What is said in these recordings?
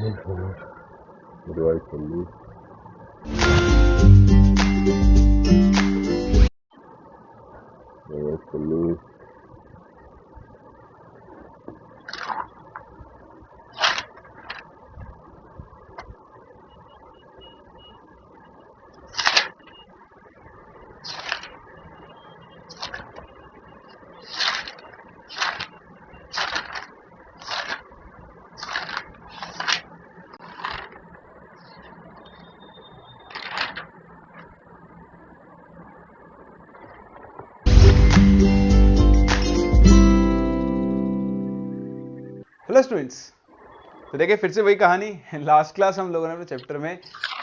Divide कर ली। Divide कर ली। Hello students, तो देखिए फिर से वही कहानी। लास्ट क्लास हम लोगों ने अपने चैप्टर में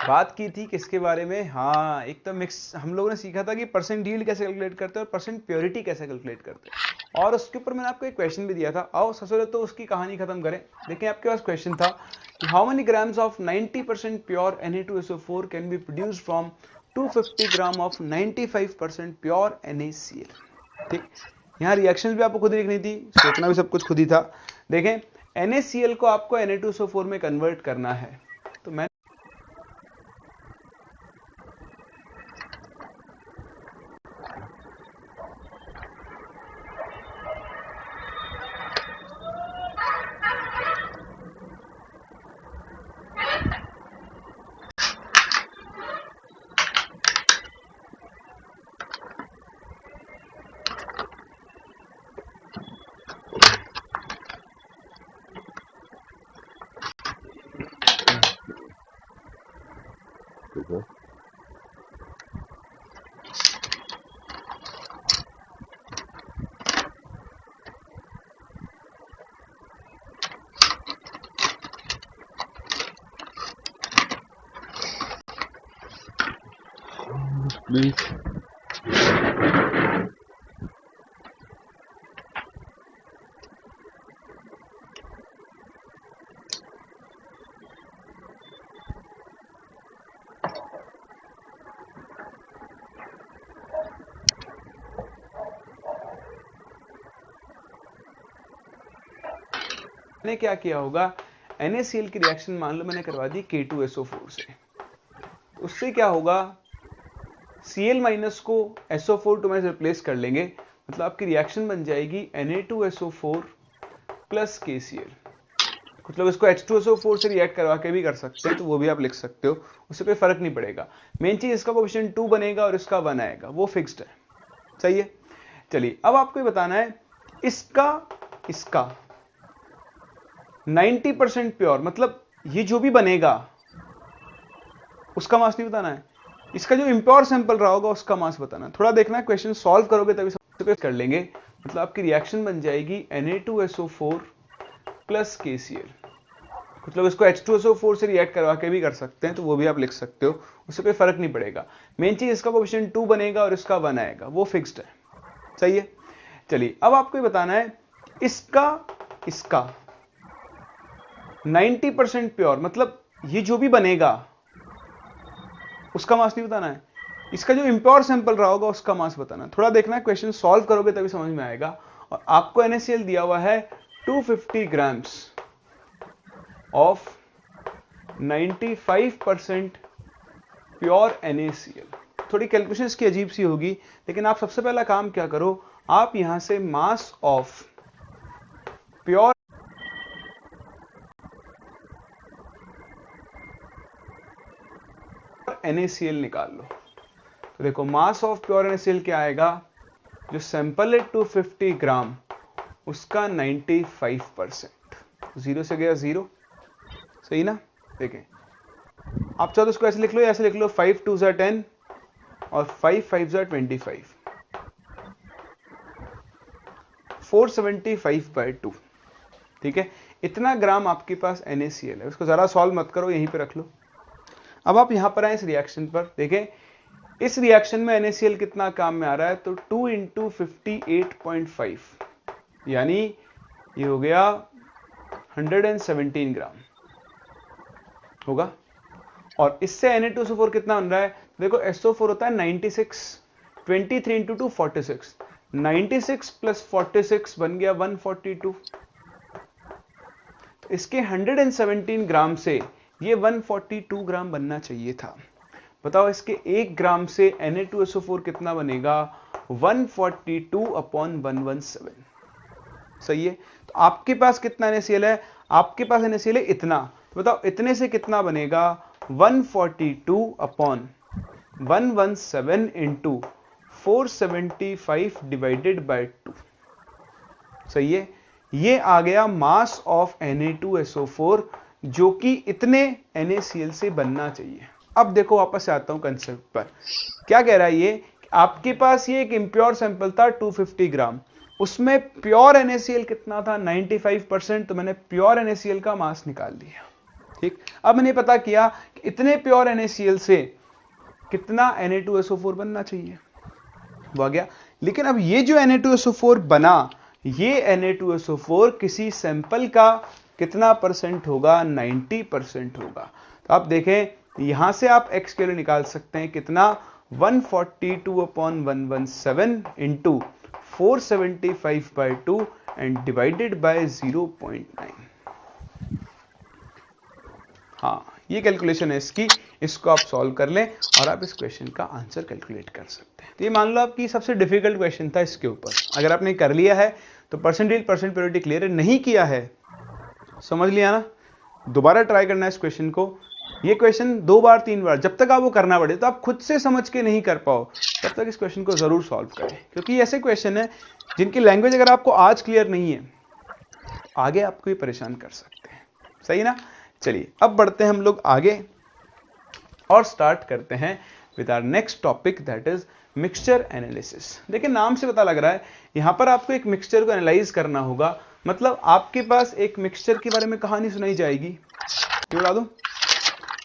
बात की थी किसके बारे में। हाँ, एक तो मिक्स हम लोगों ने सीखा था कि परसेंट यील्ड कैसे कैलकुलेट करते हैं और परसेंट प्योरिटी कैसे कैलकुलेट करते हैं, और उसके ऊपर मैंने आपको एक क्वेश्चन भी दिया था। आओ सबसे पहले तो उसकी कहानी खत्म करें। देखिए आपके पास क्वेश्चन था कि how many grams of 90% pure Na2SO4 can be produce from 250 gram of 95% pure NaCl। ठीक, यहाँ रिएक्शंस भी आपको खुद ही लिखनी थी, सोचना भी सब कुछ खुद ही था। देखें, NaCl को आपको Na2SO4 में कन्वर्ट करना है, तो मैं ठीक है, प्लीज। मैंने क्या किया होगा, NaCl की रिएक्शन मान लो मैंने करवा दी K2SO4 से, तो उससे क्या होगा, Cl माइनस को SO4 में रिप्लेस कर लेंगे, मतलब आपकी रिएक्शन बन जाएगी Na2SO4 प्लस KCl। कुछ लोग इसको H2SO4 से रिएक्ट करवा के भी कर सकते हैं, तो वो भी आप लिख सकते हो, उससे कोई फर्क नहीं पड़ेगा। मेन चीज इसका कोएफिशिएंट 2 बनेगा और इसका 1 आएगा, वो फिक्स्ड है। सही है। चलिए अब आपको ये बताना है इसका इसका 90% प्योर, मतलब ये जो भी बनेगा उसका मास नहीं बताना है, इसका जो इम्प्योर सैंपल रहा होगा उसका मास बताना है। थोड़ा देखना है, क्वेश्चन सॉल्व करोगे तभी सब कर लेंगे। मतलब आपकी रिएक्शन बन जाएगी Na2SO4 प्लस KCl। कुछ लोग इसको H2SO4 से रिएक्ट करवा के भी कर सकते हैं, तो वो भी आप लिख सकते हो, उससे कोई फर्क नहीं पड़ेगा। मेन चीज इसका कोएफिशिएंट 2 बनेगा और इसका 1 आएगा, वो फिक्स्ड है। सही है। चलिए अब आपको ये बताना है इसका इसका 90% प्योर, मतलब ये जो भी बनेगा उसका मास नहीं बताना है, इसका जो इम्प्योर सैंपल रहा होगा उसका मास बताना है। थोड़ा देखना है, क्वेश्चन सॉल्व करोगे तभी समझ में आएगा। और आपको NaCl दिया हुआ है 250 ग्राम्स ऑफ 95% प्योर NaCl। थोड़ी कैलकुलेशन इसकी अजीब सी होगी, लेकिन आप सबसे पहला काम क्या करो, आप यहां से मास ऑफ प्योर NaCl निकाल लो। तो देखो मास ऑफ प्योर NaCl क्या आएगा, जो सैंपल है 250 ग्राम, उसका 95%, जीरो से गया जीरो। सही ना। देखें, आप चाहो तो इसको ऐसे लिख लो या ऐसे लिख लो, 5 2 ज़ा 10 और 5 5 ज़ा 25, 475/2। ठीक है, इतना ग्राम आपके पास NaCl है। उसको जरा सॉल्व मत करो, यहीं पे रख लो। अब आप यहां पर आए इस रिएक्शन पर, देखें इस रिएक्शन में NaCl कितना काम में आ रहा है, तो 2 इंटू 58.5, यानी ये हो गया 117 ग्राम होगा। और इससे Na2SO4 कितना बन रहा है, देखो SO4 होता है 96, 23 इंटू 2 46, 96 प्लस 46 बन गया 142। इसके 117 ग्राम से ये 142 ग्राम बनना चाहिए था। बताओ इसके 1 ग्राम से Na2SO4 कितना बनेगा? 142/117। सही है। तो आपके पास कितना NaCl है? आपके पास NaCl है इतना। तो बताओ इतने से कितना बनेगा? 142/117 इंटू 475 डिवाइडेड बाय 2। सही है। ये आ गया मास ऑफ Na2SO4 जो कि इतने NaCl से बनना चाहिए। अब देखो वापस से आता हूं कंसेप्ट पर। क्या कह रहा है ये? आपके पास ये एक इम्प्योर सैंपल था 250 ग्राम, उसमें प्योर NaCl कितना था? 95%। तो मैंने प्योर NaCl का मास निकाल लिया। ठीक, अब मैंने पता किया कि इतने प्योर NaCl से कितना Na2SO4 बनना चाहिए, वो आ गया। लेकिन अब ये जो Na2SO4 बना, ये Na2SO4 किसी सैंपल का कितना परसेंट होगा? 90% होगा। तो आप देखें यहां से आप x के लिए निकाल सकते हैं कितना? 142/117 इंटू 475/2 एंड डिवाइडेड बाय 0.9। हाँ, ये कैलकुलेशन है इसकी, इसको आप सॉल्व कर लें और आप इस क्वेश्चन का आंसर कैलकुलेट कर सकते हैं। तो ये मान लो आपकी सबसे डिफिकल्ट क्वेश्चन था इसके ऊपर। अगर आपने कर लिया है तो परसेंटेज परसेंट प्योरिटी क्लियर है, नहीं किया है समझ लिया ना, दोबारा ट्राई करना है इस क्वेश्चन को। ये क्वेश्चन 2 बार 3 बार, जब तक आपको करना पड़े, तो आप खुद से समझ के नहीं कर पाओ तब तक इस क्वेश्चन को जरूर सॉल्व करें, क्योंकि ऐसे क्वेश्चन है जिनकी लैंग्वेज अगर आपको आज क्लियर नहीं है आगे आपको ये परेशान कर सकते हैं। सही ना? चलिए अब बढ़ते हैं हम लोग आगे और स्टार्ट करते हैं with our next topic, that is mixture analysis. देखिए नाम से पता लग रहा है यहां पर आपको एक मिक्सचर को एनालाइज करना होगा। मतलब आपके पास एक मिक्सचर के बारे में कहानी सुनाई जाएगी, क्यों बता दूं?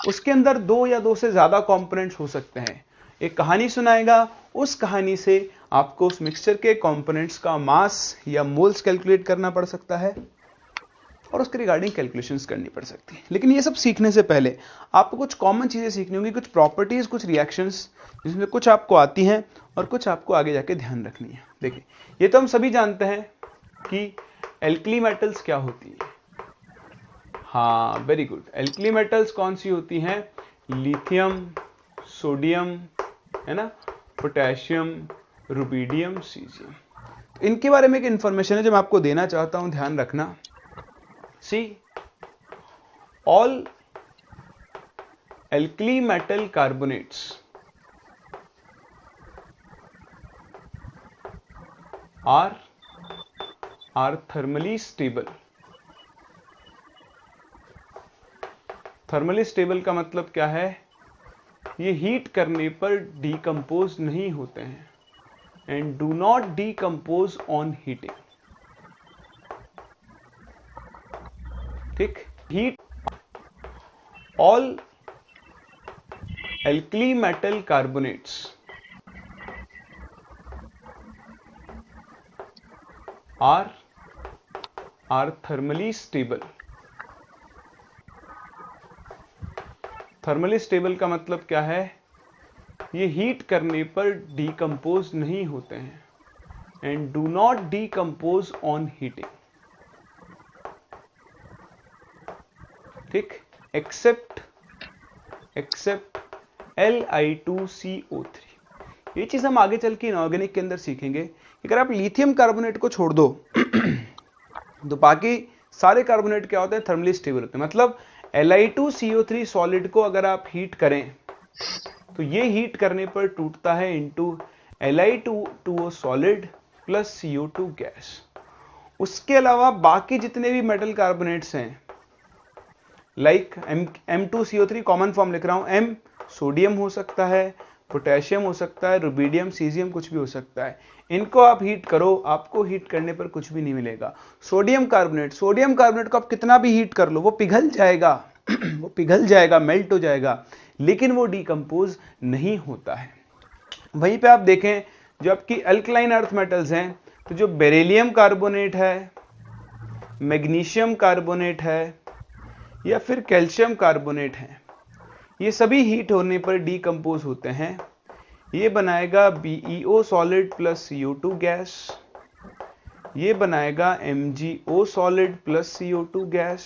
उसके अंदर 2 या 2 से ज्यादा कंपोनेंट्स हो सकते हैं। एक कहानी सुनाएगा, उस कहानी से आपको उस मिक्सचर के कंपोनेंट्स का मास या मोल्स कैलकुलेट करना पड़ सकता है और उसके रिगार्डिंग कैलकुलेशंस करनी पड़ सकती है। लेकिन ये सब सीखने से पहले आपको कुछ कॉमन चीजें सीखनी होंगी, कुछ प्रॉपर्टीज, कुछ रिएक्शंस, जिसमें कुछ आपको आती हैं और कुछ आपको आगे जाके ध्यान रखनी है। देखिए ये तो हम सभी जानते हैं कि एल्कली मेटल्स क्या होती है। हाँ वेरी गुड, एल्कली मेटल्स कौन सी होती हैं? लिथियम, सोडियम, है ना, पोटेशियम, रुबिडियम, सीजियम। इनके बारे में एक इंफॉर्मेशन है जो मैं आपको देना चाहता हूं, ध्यान रखना। See, all alkali metal carbonates are thermally stable. Thermally stable का मतलब क्या है? ये हीट करने पर डिकम्पोज नहीं होते हैं and do not decompose on heating. ठीक, heat all alkali metal carbonates are thermally stable. Thermally stable का मतलब क्या है? ये हीट करने पर डिकम्पोज नहीं होते हैं and do not decompose on heating. ठीक, एक्सेप्ट Li2CO3। ये चीज हम आगे चल के इनऑर्गेनिक के अंदर सीखेंगे। अगर आप लिथियम कार्बोनेट को छोड़ दो तो बाकी सारे कार्बोनेट क्या होते हैं? थर्मली स्टेबल होते हैं। मतलब Li2CO3 सॉलिड को अगर आप हीट करें तो ये हीट करने पर टूटता है into Li2O solid plus CO2 gas. उसके अलावा बाकी जितने भी मेटल कार्बोनेट्स हैं, लाइक M2CO3 कॉमन फॉर्म लिख रहा हूं, M सोडियम हो सकता है, पोटेशियम हो सकता है, रुबिडियम, सीजियम कुछ भी हो सकता है। इनको आप हीट करो, आपको हीट करने पर कुछ भी नहीं मिलेगा। सोडियम कार्बोनेट को आप कितना भी हीट कर लो वो पिघल जाएगा वो पिघल जाएगा, मेल्ट हो जाएगा, लेकिन वो डिकम्पोज नहीं होता है। वहीं पे आप देखें जो आपकी अल्कलाइन अर्थ मेटल्स हैं, तो जो बेरिलियम कार्बोनेट है, मैग्नीशियम कार्बोनेट है या फिर कैल्शियम कार्बोनेट है, ये सभी हीट होने पर डिकम्पोज होते हैं। ये बनाएगा BeO solid plus CO2 gas. ये बनाएगा MgO solid plus CO2 gas,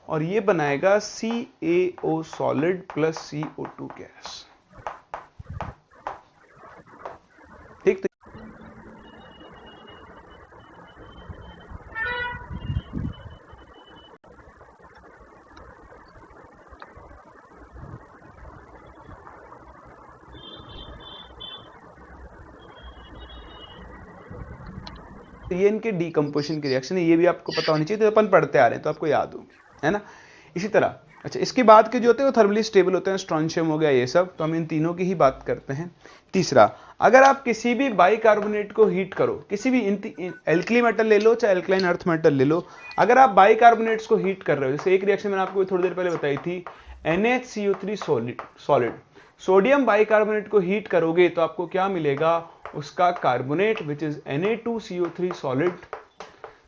और ये बनाएगा CaO solid plus CO2 gas. ठीक, तो ये इनके डीकम्पोजिशन की रिएक्शन है, ये भी आपको पता होनी चाहिए, तो अपन पढ़ते आ रहे हैं तो आपको याद होगी, है ना। इसी तरह अच्छा, इसके बाद के जो होते हैं वो थर्मली स्टेबल होते हैं, स्ट्रोंशियम हो गया ये सब, तो हम इन तीनों की ही बात करते हैं। तीसरा, अगर आप किसी भी बाइकार्बोनेट को हीट करो, किसी भी एल्कली मेटल ले लो चाहे एल्कलाइन अर्थ मेटल ले लो, अगर आप बाइकार्बोनेट्स को हीट कर रहे हो, जैसे एक रिएक्शन मैंने आपको थोड़ी देर पहले बताई थी, NaCO3 सॉलिड, सोडियम बाइकार्बोनेट को हीट करोगे तो आपको क्या मिलेगा, उसका carbonate which is Na2CO3 solid,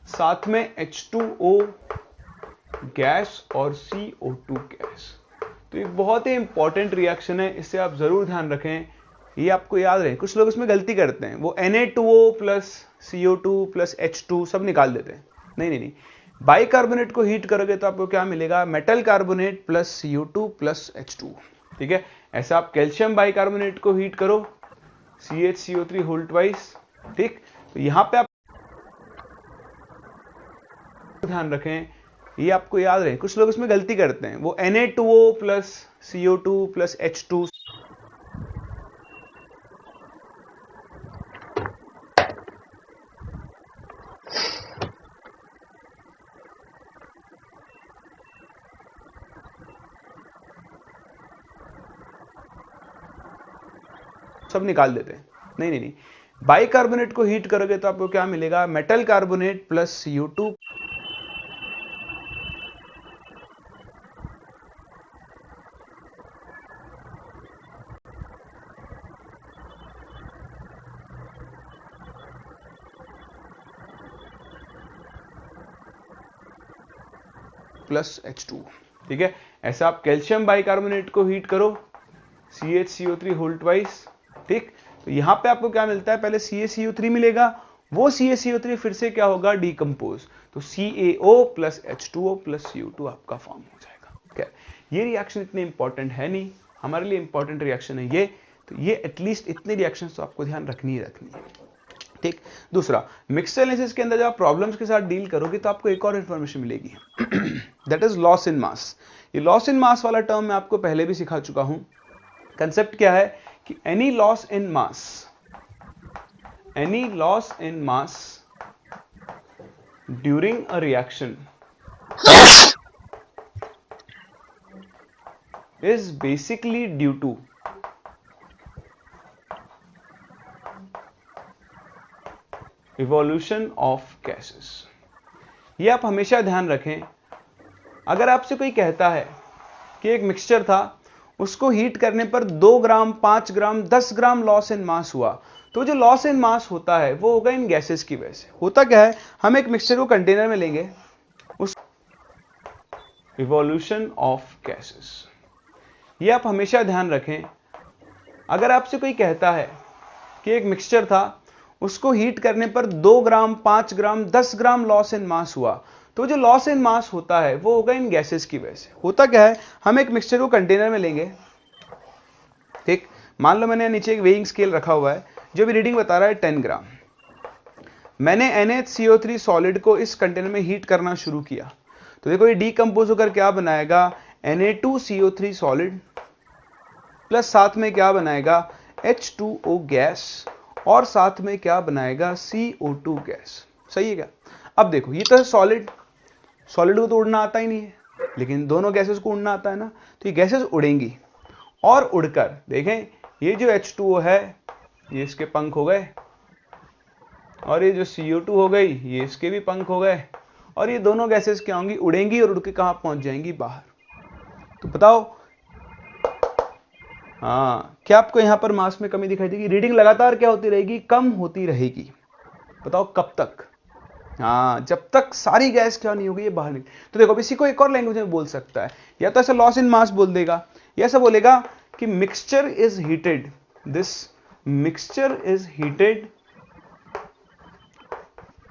साथ में H2O गैस और CO2 गैस। तो ये बहुत ही इंपॉर्टेंट रिएक्शन है, इससे आप जरूर ध्यान रखें, ये आपको याद रहे। कुछ लोग इसमें गलती करते हैं, वो Na2O plus CO2 plus H2 सब निकाल देते हैं। नहीं नहीं नहीं, बाइकार्बोनेट को हीट करोगे तो आपको क्या मिलेगा, metal carbonate plus CO2 plus H2। ठीक है, ऐसा आप कैल्शियम बाइकार्बोनेट को हीट करो, CHCO3 होल ट्वाइस। ठीक, तो यहां पे आप ध्यान रखें, ये आपको याद रहे। कुछ लोग इसमें गलती करते हैं, वो Na2O plus CO2 plus H2 सब निकाल देते हैं। नहीं नहीं नहीं, बाइकार्बोनेट को हीट करोगे तो आपको क्या मिलेगा, metal carbonate plus CO2 plus H2। ठीक है, ऐसा आप कैल्शियम बाइकार्बोनेट को हीट करो, CHCO3 होल ट्वाइस। ठीक, तो यहां पे आपको क्या मिलता है, पहले CaCO3 मिलेगा, वो CaCO3 फिर से क्या होगा, डीकंपोज, तो CaO plus H2O plus CO2 आपका फॉर्म हो जाएगा। क्या ये रिएक्शन इतनी इंपॉर्टेंट है नहीं, हमारे लिए इंपॉर्टेंट रिएक्शन है ये, तो ये एटलीस्ट इतने रिएक्शन तो आपको ध्यान रखनी ही रखनी है। ठीक, दूसरा, मिक्सचर एनालिसिस के अंदर जब आप प्रॉब्लम्स के साथ डील करोगे तो आपको एक और इंफॉर्मेशन मिलेगी, दैट इज लॉस इन मास। ये लॉस इन मास वाला टर्म मैं आपको पहले भी सिखा चुका हूं। कंसेप्ट क्या है कि any loss in mass during a reaction is basically due to evolution of gases। ये आप हमेशा ध्यान रखें, अगर आपसे कोई कहता है कि एक मिक्सचर था, उसको हीट करने पर 2 ग्राम 5 ग्राम 10 ग्राम लॉस इन मास हुआ, तो जो लॉस इन मास होता है वो होगा इन गैसेस की वजह से। होता क्या है, हम एक मिक्सचर को कंटेनर में लेंगे, उस इवोल्यूशन ऑफ गैसेस, ये आप हमेशा ध्यान रखें, अगर आपसे कोई कहता है कि एक मिक्सचर था, उसको हीट करने पर 2 ग्राम 5 ग्राम 10 ग्राम लॉस इन मास हुआ, तो जो लॉस इन मास होता है वो होगा इन गैसेस की वजह से। होता क्या है, हम एक मिक्सचर को कंटेनर में लेंगे, ठीक, मान लो मैंने नीचे एक वेइंग स्केल रखा हुआ है, जो भी रीडिंग बता रहा है 10 ग्राम। मैंने NaCO3 सॉलिड को इस कंटेनर में हीट करना शुरू किया, तो देखो ये डीकंपोज होकर क्या बनाएगा, Na2CO3 सॉलिड प्लस साथ में क्या बनाएगा, H2O गैस, और साथ में क्या बनाएगा, CO2 गैस। सही है क्या। अब देखो ये तो सॉलिड को तो उड़ना आता ही नहीं है, लेकिन दोनों गैसेस को उड़ना आता है ना, तो ये गैसेस उड़ेंगी, और उड़कर देखें ये जो H2O है ये इसके पंख हो गए, और ये जो CO2 हो गई ये इसके भी पंख हो गए, और ये दोनों गैसेस क्या होंगी, उड़ेंगी और उड़ के कहां पहुंच जाएंगी, बाहर। तो बताओ, हाँ, क्या आपको यहां पर मास में कमी दिखाई देगी, रीडिंग लगातार क्या होती रहेगी, कम होती रहेगी। बताओ कब तक, हाँ, जब तक सारी गैस क्या नहीं होगी, ये बाहर निकल। तो देखो इसी को एक और लैंग्वेज में बोल सकता है, या तो ऐसा लॉस इन मास बोल देगा, या ऐसा बोलेगा कि mixture is heated, this mixture is heated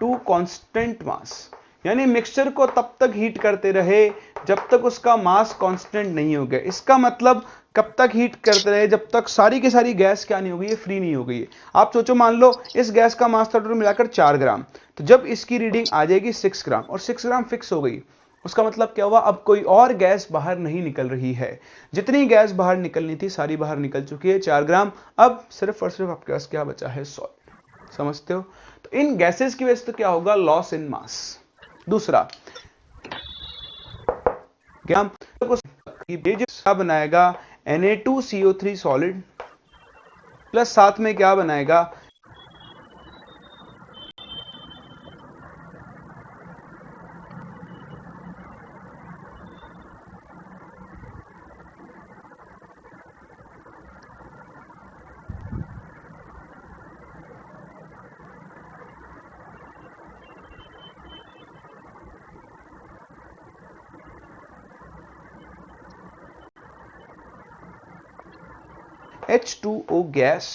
to constant mass, यानी मिक्सचर को तब तक हीट करते रहे जब तक उसका मास कांस्टेंट नहीं हो गया। इसका मतलब कब तक हीट करते रहे, जब तक सारी की सारी गैस क्या नहीं हो गई है, फ्री नहीं हो गई है। आप सोचो, मान लो इस गैस का मास था टोटल मिलाकर 4 ग्राम, तो जब इसकी रीडिंग आ जाएगी 6 ग्राम और 6 ग्राम फिक्स हो गई, उसका मतलब क्या हुआ, अब कोई और गैस बाहर नहीं निकल रही है। जितनी गैस बाहर निकलनी थी सारी बाहर निकल चुकी है, 4 ग्राम। अब सिर्फ और सिर्फ आपके पास क्या बचा है, सॉल्ट। समझते हो? तो इन गैसेस की वजह से क्या होगा, लॉस इन मास। दूसरा क्या बनाएगा, Na2CO3 सॉलिड प्लस साथ में क्या बनाएगा, H2O गैस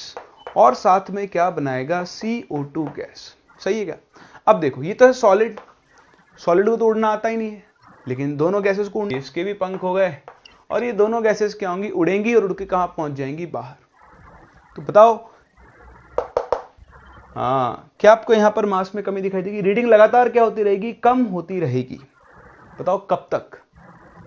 और साथ में क्या बनाएगा, CO2 गैस। सही है क्या? अब देखो, ये तो है सॉलिड, सॉलिड को तो उड़ना आता ही नहीं है, लेकिन दोनों गैसेस को इसके भी पंख हो गए और ये दोनों गैसेस क्या होंगी, उड़ेंगी और उड़ के कहां पहुंच जाएंगी, बाहर। तो बताओ, हाँ, क्या आपको यहां पर मास में कमी दिखाई देगी? रीडिंग लगातार क्या होती रहेगी, कम होती रहेगी। बताओ कब तक?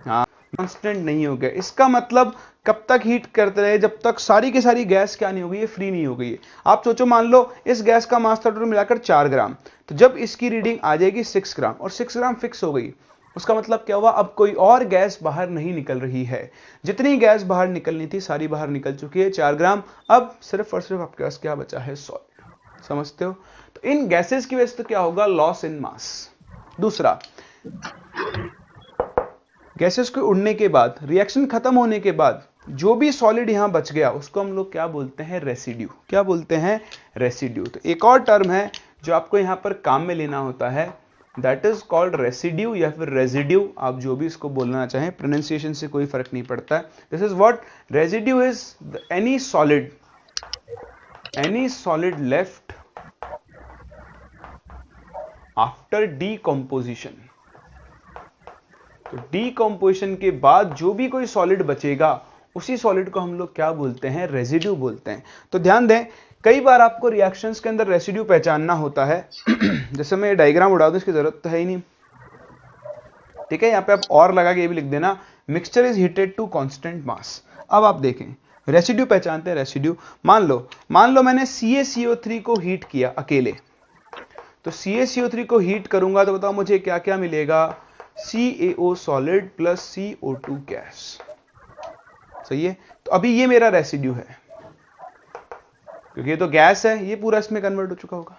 हाँ, कांस्टेंट नहीं हो गया। इसका मतलब कब तक हीट करते रहे, जब तक सारी की सारी गैस क्या नहीं हो गई है, फ्री नहीं हो गई है। आप सोचो, मान लो इस गैस का मास था टोटल मिलाकर 4 ग्राम, तो जब इसकी रीडिंग आ जाएगी 6 ग्राम और 6 ग्राम फिक्स हो गई, उसका मतलब क्या हुआ, अब कोई और गैस बाहर नहीं निकल रही है। जितनी गैस बाहर निकलनी थी सारी बाहर निकल चुकी है, 4 ग्राम। अब सिर्फ और सिर्फ आपके पास क्या बचा है, सॉल्ट। समझते हो? तो इन गैसेस की वजह से क्या होगा, लॉस इन मास। दूसरा, गैसेस के उड़ने के बाद, रिएक्शन खत्म होने के बाद जो भी सॉलिड यहां बच गया उसको हम लोग क्या बोलते हैं, रेसिड्यू। क्या बोलते हैं, रेसिड्यू। तो एक और टर्म है जो आपको यहां पर काम में लेना होता है, दैट इज कॉल्ड रेसिड्यू या फिर रेजिड्यू, आप जो भी इसको बोलना चाहें, प्रोनाउंसिएशन से कोई फर्क नहीं पड़ता है। This is what residue is, any solid left after decomposition. तो डीकंपोजिशन के बाद जो भी कोई सॉलिड बचेगा उसी सॉलिड को हम लोग क्या बोलते हैं, रेसिड्यू बोलते हैं। तो ध्यान दें, कई बार आपको रिएक्शंस के अंदर रेसिड्यू पहचानना होता है। जैसे मैं ये डायग्राम उड़ा दूं, इसकी जरूरत तो है ही नहीं, ठीक है। यहां पे आप और लगा के ये भी लिख देना, mixture is heated to constant mass. अब आप देखें, रेसिड्यू पहचानते हैं। रेसिड्यू, मान लो मैंने CaCO3 को हीट किया अकेले, तो CaCO3 को हीट करूंगा तो बताओ मुझे क्या क्या मिलेगा, CaO solid plus CO2 gas. सही है? तो अभी ये मेरा रेसिड्यू है, क्योंकि ये तो गैस है, ये पूरा इसमें कन्वर्ट हो चुका होगा।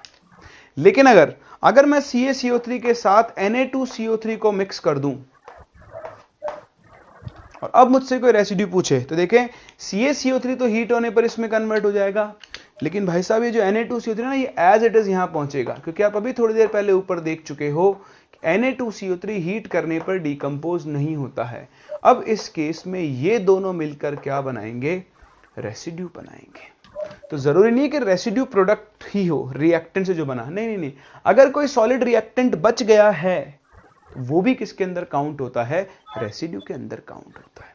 लेकिन अगर मैं CaCO3 के साथ Na2CO3 को मिक्स कर दूं और अब मुझसे कोई रेसिड्यू पूछे, तो देखें CaCO3 तो हीट होने पर इसमें कन्वर्ट हो जाएगा, लेकिन भाई साहब ये जो Na2CO3 है ना, ये एज इट इज यहां पहुंचेगा, क्योंकि आप अभी थोड़ी देर पहले ऊपर देख चुके हो Na2CO3 हीट करने पर डिकम्पोज नहीं होता है। अब इस केस में ये दोनों मिलकर क्या बनाएंगे, रेसिड्यू बनाएंगे। तो जरूरी नहीं कि रेसिड्यू प्रोडक्ट ही हो रिएक्टेंट से जो बना, नहीं, अगर कोई सॉलिड रिएक्टेंट बच गया है तो वो भी किसके अंदर काउंट होता है, रेसिड्यू के अंदर काउंट होता है।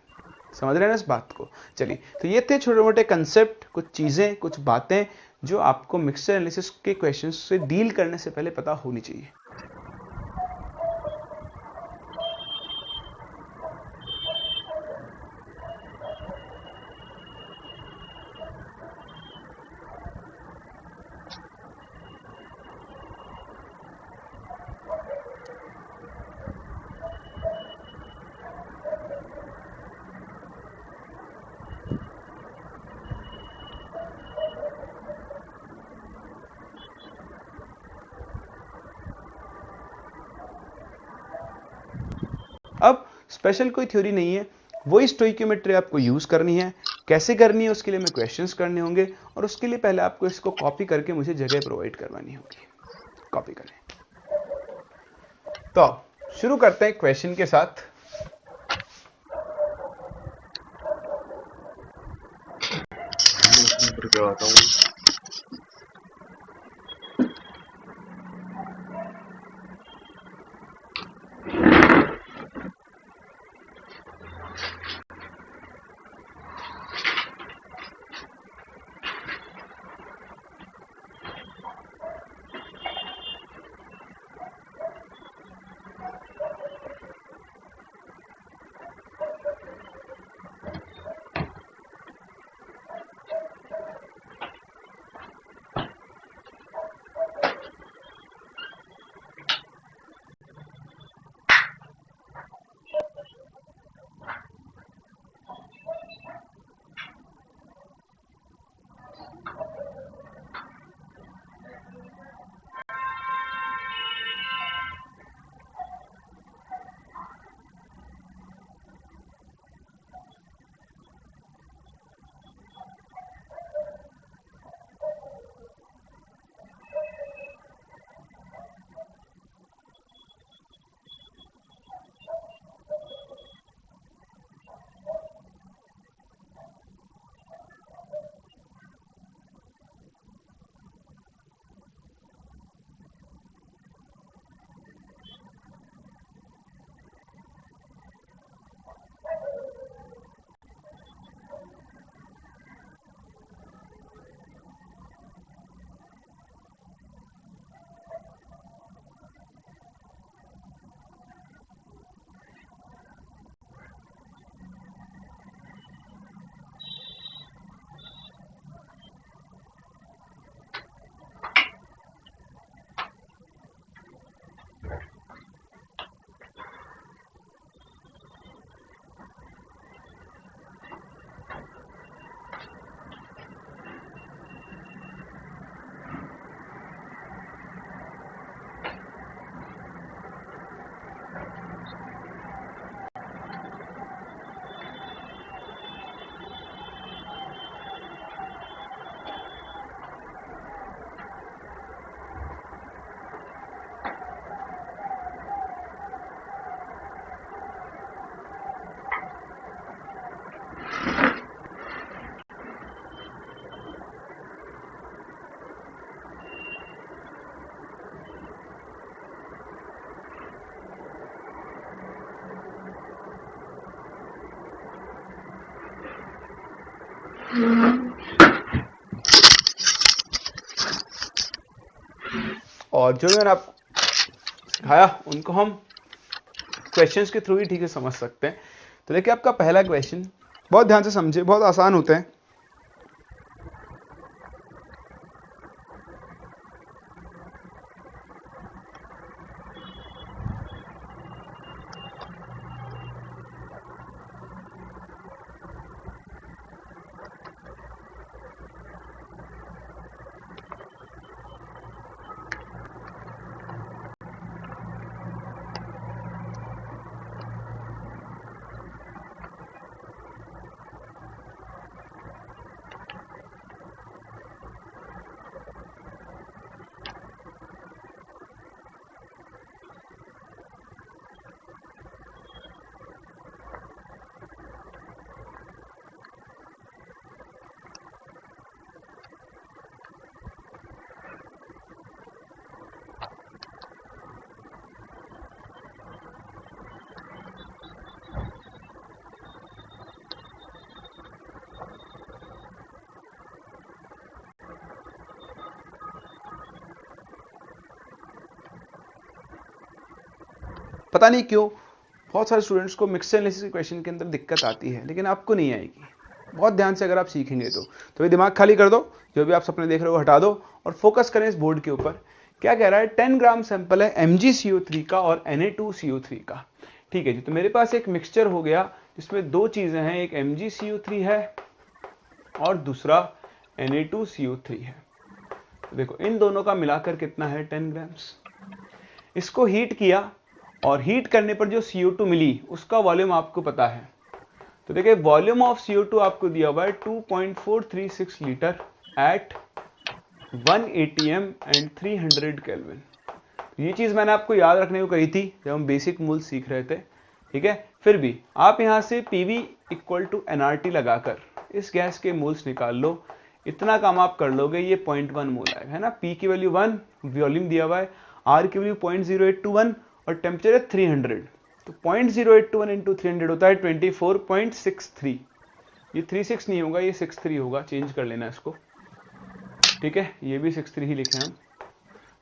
समझ रहे हैं ना इस बात को? चलिए, तो ये थे छोटे मोटे कंसेप्ट, कुछ चीजें, कुछ बातें जो आपको मिक्सचर एनालिसिस के क्वेश्चंस से डील करने से पहले पता होनी चाहिए। अब स्पेशल कोई थ्योरी नहीं है, वही स्टोइकियोमेट्री आपको यूज करनी है। कैसे करनी है उसके लिए मैं क्वेश्चंस करने होंगे, और उसके लिए पहले आपको इसको कॉपी करके मुझे जगह प्रोवाइड करवानी होगी। कॉपी करें। तो शुरू करते हैं क्वेश्चन के साथ। और जो मैंने आपको सिखाया उनको हम क्वेश्चंस के थ्रू ही ठीक से समझ सकते हैं। तो देखिए आपका पहला क्वेश्चन, बहुत ध्यान से समझे, बहुत आसान होते हैं। पता नहीं क्यों बहुत सारे स्टूडेंट्स को मिक्सचर एनालिसिस के क्वेश्चन के अंदर दिक्कत आती है, लेकिन आपको नहीं आएगी बहुत ध्यान से अगर आप सीखेंगे तो ये दिमाग खाली कर दो, जो भी आप सपने देख रहे हो हटा दो और फोकस करें इस बोर्ड के ऊपर। क्या कह रहा है, 10 ग्राम सैंपल है MgCO3 का और Na2CO3 का। ठीक है जी, तो मेरे पास एक मिक्सचर हो गया जिसमें दो चीजें हैं, एक MgCO3 है और दूसरा Na2CO3 है। तो देखो इन दोनों का मिलाकर कितना है, 10 ग्राम्स। इसको हीट किया और हीट करने पर जो CO2 मिली उसका वॉल्यूम आपको पता है। तो देखिए वॉल्यूम ऑफ CO2 आपको दिया हुआ है 2.436 litre at 1 atm and 300 kelvin. ये चीज मैंने आपको याद रखने को कही थी जब हम बेसिक मूल सीख रहे थे। ठीक है, फिर भी आप यहां से PV इक्वल टू nRT लगाकर इस गैस के मोल्स निकाल लो, इतना काम आप कर लोगे, ये 0.1 मोल आएगा, है ना। P की वैल्यू 1, वॉल्यूम दिया हुआ है, R की वैल्यू 0.0821 और टेम्परेचर है 300। तो 0.0821 इंटू 300 होता है 24.63। ये 36 नहीं होगा, ये 63 होगा, चेंज कर लेना इसको। ठीक है, ये भी 63 ही लिखे हम।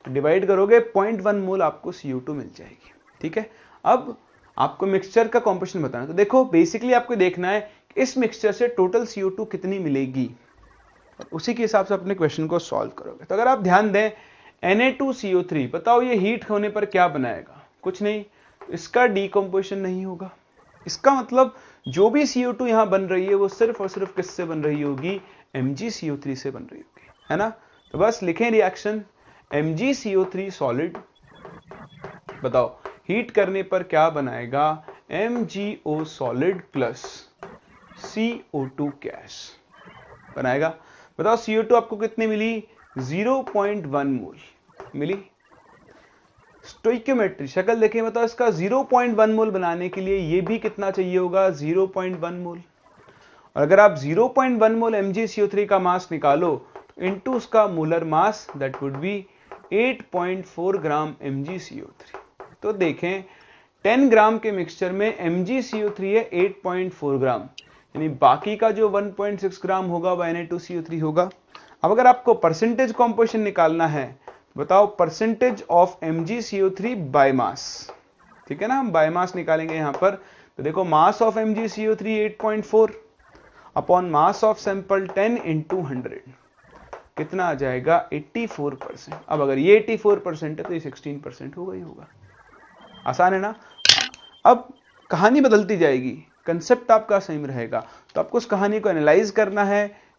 तो डिवाइड करोगे 0.1 मोल आपको CO2 मिल जाएगी। ठीक है, अब आपको मिक्सचर का कॉम्पोजिशन बताना। तो देखो बेसिकली आपको देखना है कि इस मिक्सचर से टोटल CO2 कितनी मिलेगी और उसी के हिसाब से अपने क्वेश्चन को सॉल्व करोगे। तो अगर आप ध्यान दें, Na2CO3 बताओ ये हीट होने पर क्या बनाएगा, कुछ नहीं, इसका डीकम्पोजिशन नहीं होगा। इसका मतलब जो भी CO2 यहां बन रही है वो सिर्फ और सिर्फ किससे बन रही होगी, MgCO3 से बन रही होगी, है ना। तो बस लिखें रिएक्शन MgCO3 सॉलिड, बताओ हीट करने पर क्या बनाएगा, MgO solid plus CO2 gas बनाएगा। बताओ CO2 आपको कितनी मिली, 0.1 मोल मिली। स्टोइकियोमेट्री शक्ल देखें, बताओ इसका 0.1 मोल बनाने के लिए ये भी कितना चाहिए होगा, 0.1 मोल। और अगर आप 0.1 मोल MgCO3 का मास निकालो तो इनटू उसका molar mass, that would be 8.4 gram MgCO3। तो देखें 10 ग्राम के मिक्सचर में MgCO3 है 8.4 ग्राम, यानी बाकी का जो 1.6 ग्राम होगा वह Na2CO3 होगा। अब अगर आपको परसेंटेज कॉम्पोजिशन निकालना है, बताओ percentage of MgCO3 by mass. ठीक है ना, हम बाय मास निकालेंगे यहां पर। तो देखो mass of MgCO3 8.4 upon mass of sample 10 into 100 कितना आ जाएगा, 84%। अब अगर ये 84% है तो ये 16% होगा ही होगा। आसान है ना। अब कहानी बदलती जाएगी, कंसेप्ट आपका सेम रहेगा, तो आपको उस कहानी को एनालाइज करना है।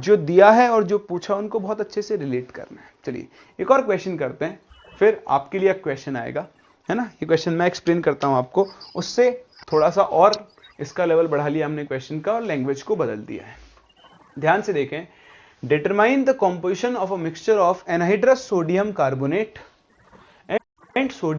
जो दिया है और जो पूछा उनको बहुत अच्छे से रिलेट करना है। चलिए एक और क्वेश्चन करते हैं, फिर आपके लिए एक क्वेश्चन आएगा, है ना। ये क्वेश्चन मैं एक्सप्लेन करता हूं आपको, उससे थोड़ा सा और इसका लेवल बढ़ा लिया हमने क्वेश्चन का और लैंग्वेज को बदल दिया है। ध्यान से देखें, determine the composition of a mixture of anhydrous sodium carbonate and sodium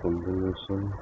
combination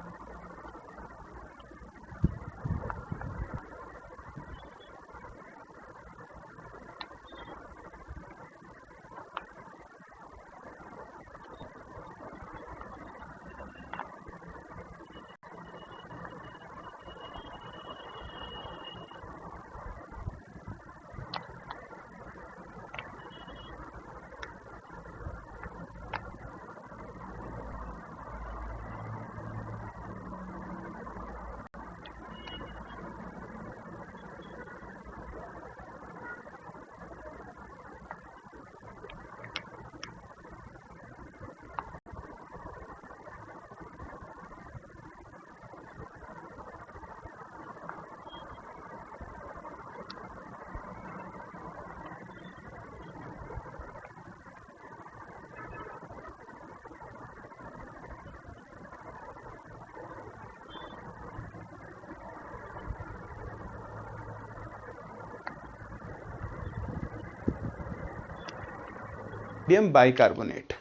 bicarbonate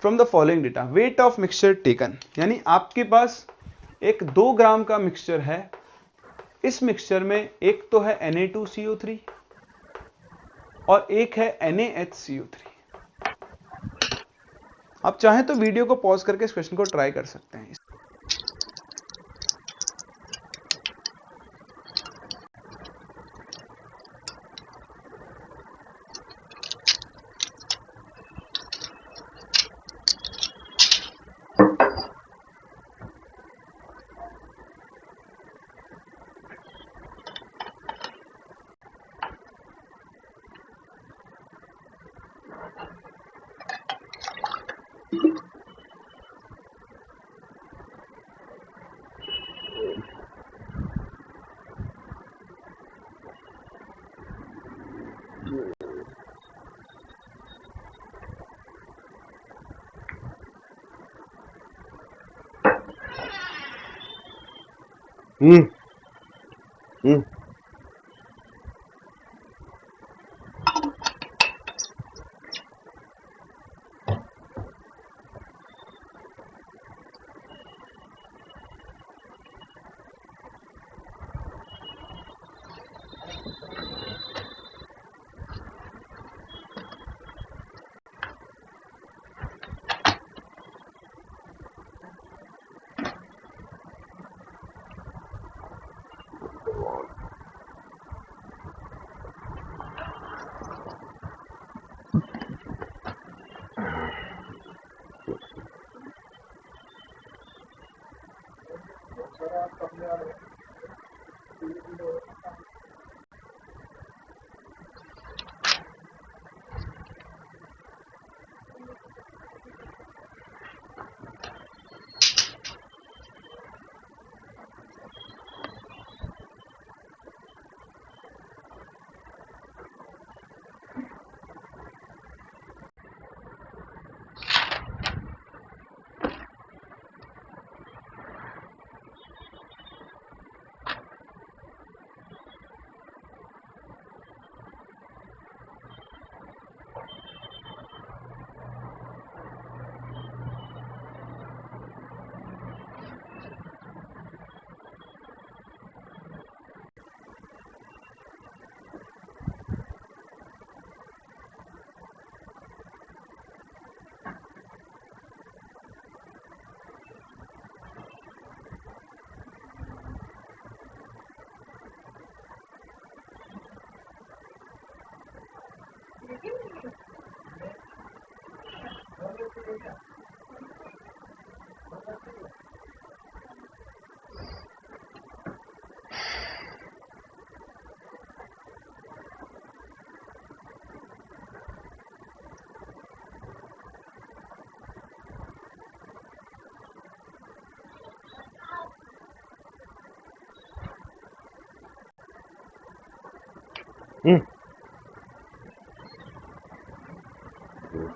from the following data. Weight of mixture taken, यानी आपके पास एक 2 ग्राम का मिक्सचर है, इस मिक्सचर में एक तो है Na2CO3 और एक है NaHCO3। आप चाहें तो वीडियो को पॉज करके इस क्वेश्चन को ट्राई कर सकते हैं।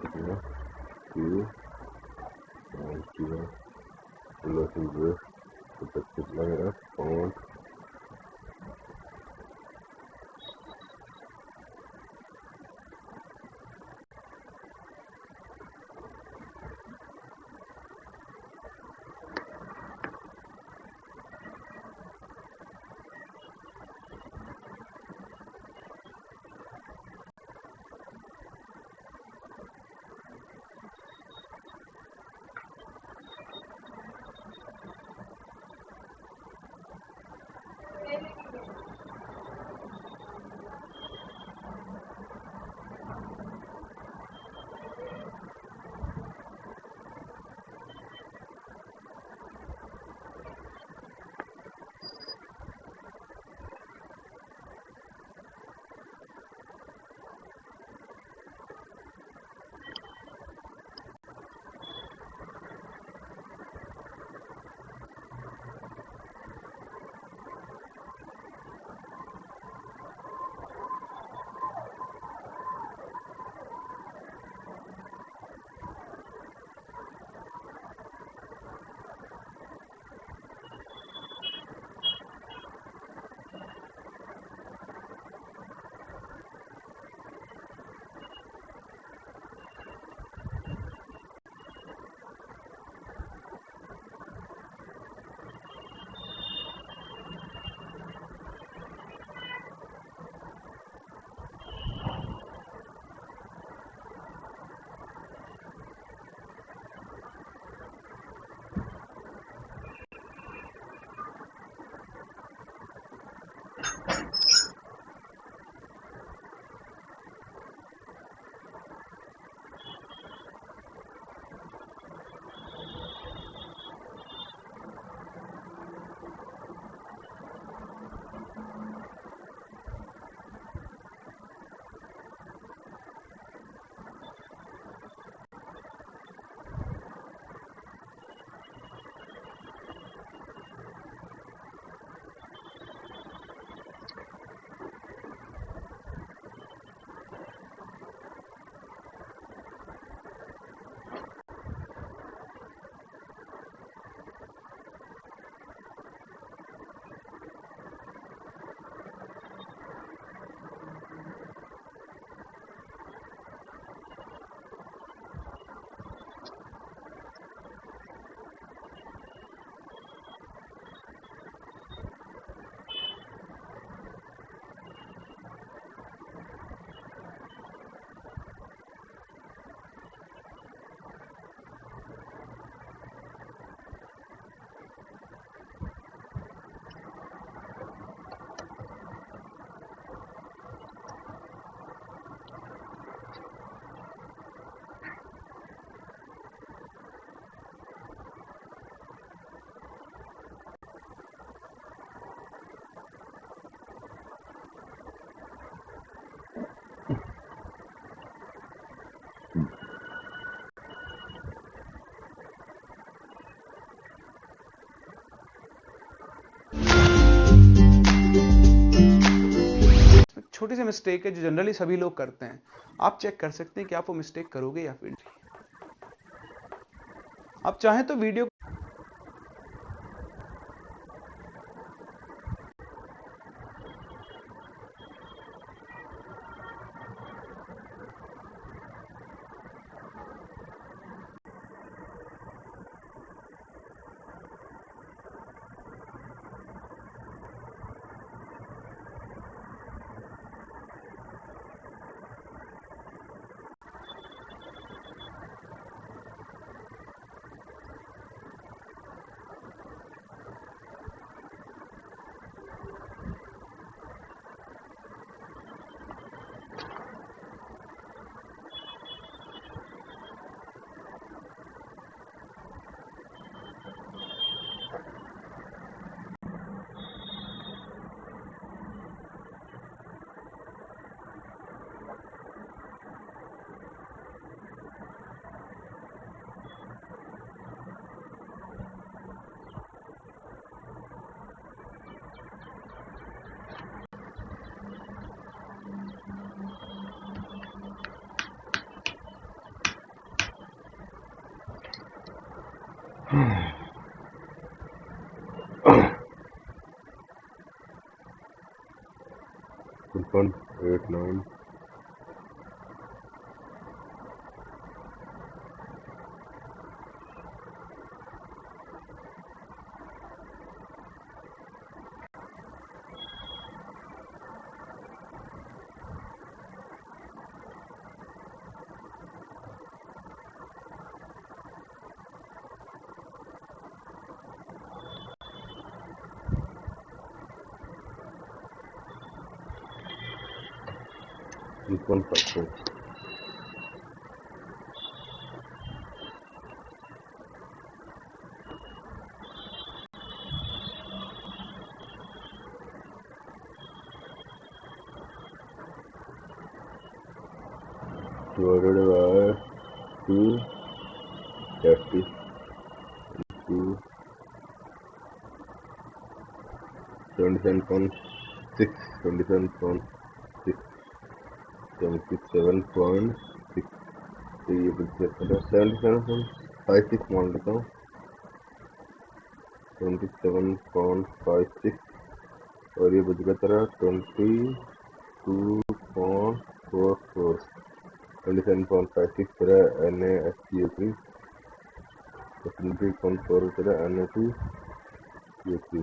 कितना टू लेसन ब्रेक तो तक कितना है पाउंड छोटी सी मिस्टेक है जो जनरली सभी लोग करते हैं। आप चेक कर सकते हैं कि आप वो मिस्टेक करोगे या फिर नहीं। आप चाहें तो video 1.89 1.54 divided by 2, that is 2, 27.6, 27.6, 77.6, तो ये बच जाता है 77.56 मान लेता हूँ, 77.56 और ये बच गया तेरा 22.44, 27.56 तेरा NaHCO3, 23.4 तेरा Na2CO3।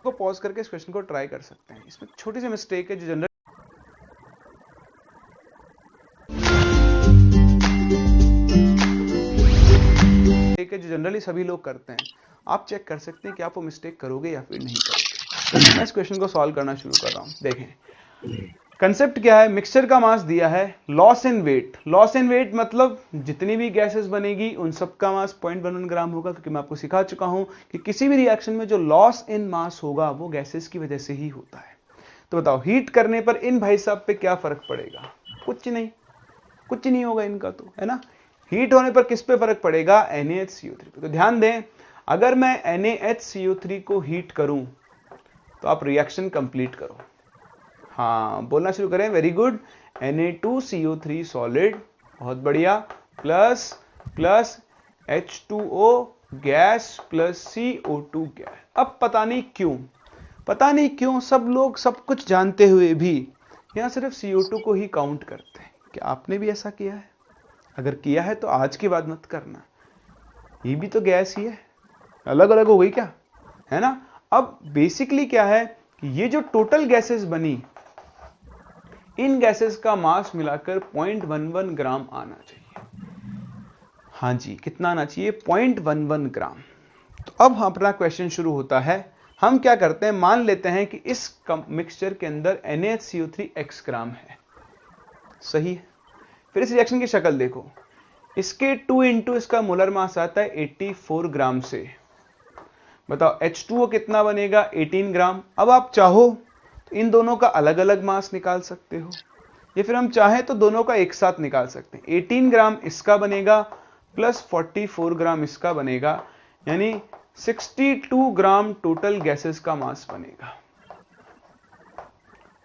को पॉज करके इस क्वेश्चन को ट्राई कर सकते हैं। इसमें छोटी सी मिस्टेक है जो जनरली सभी लोग करते हैं। आप चेक कर सकते हैं कि आप वो मिस्टेक करोगे या फिर नहीं करोगे। मैं इस क्वेश्चन को सॉल्व करना शुरू कर रहा हूं। देखें कंसेप्ट क्या है, मिक्सचर का मास दिया है, loss in weight. Loss in weight मतलब जितनी भी गैसेस बनेगी उन सब का मास 0.11 ग्राम होगा, क्योंकि मैं आपको सिखा चुका हूं कि किसी भी रिएक्शन में जो लॉस इन मास होगा वो गैसेस की वजह से ही होता है। तो बताओ हीट करने पर इन भाई साहब पे क्या फर्क पड़ेगा? कुछ नहीं, कुछ नहीं होगा इनका, तो है ना। हीट होने पर किस पे फर्क पड़ेगा? NaHCO3 पे। तो ध्यान दें, अगर मैं NaHCO3 को हीट करूं तो आप रिएक्शन कंप्लीट करो। हाँ, बोलना शुरू करें। Very good. Na2CO3 सॉलिड, बहुत बढ़िया, plus plus H2O gas plus CO2 gas. अब पता नहीं क्यों सब लोग सब कुछ जानते हुए भी यहां सिर्फ CO2 को ही काउंट करते हैं। क्या आपने भी ऐसा किया है? अगर किया है तो आज के बाद मत करना, ये भी तो गैस ही है, अलग अलग हो गई क्या, है ना। अब बेसिकली क्या है कि ये जो टोटल गैसेस बनी, इन गैसेस का मास मिलाकर 0.11 ग्राम आना चाहिए। हाँ जी, कितना आना चाहिए? 0.11 ग्राम। तो अब अपना क्वेश्चन शुरू होता है। हम क्या करते हैं, मान लेते हैं कि इस मिक्सचर के अंदर NaHCO3 x ग्राम है, सही है। फिर इस रिएक्शन की शक्ल देखो, इसके 2 इंटू इसका मोलर मास आता है 84 ग्राम से। बताओ H2O कितना बनेगा? 18 ग्राम। अब आप चाहो तो इन दोनों का अलग अलग मास निकाल सकते हो, या फिर हम चाहें तो दोनों का एक साथ निकाल सकते हैं। 18 ग्राम इसका बनेगा प्लस 44 ग्राम इसका बनेगा, यानी 62 ग्राम टोटल गैसेस का मास बनेगा।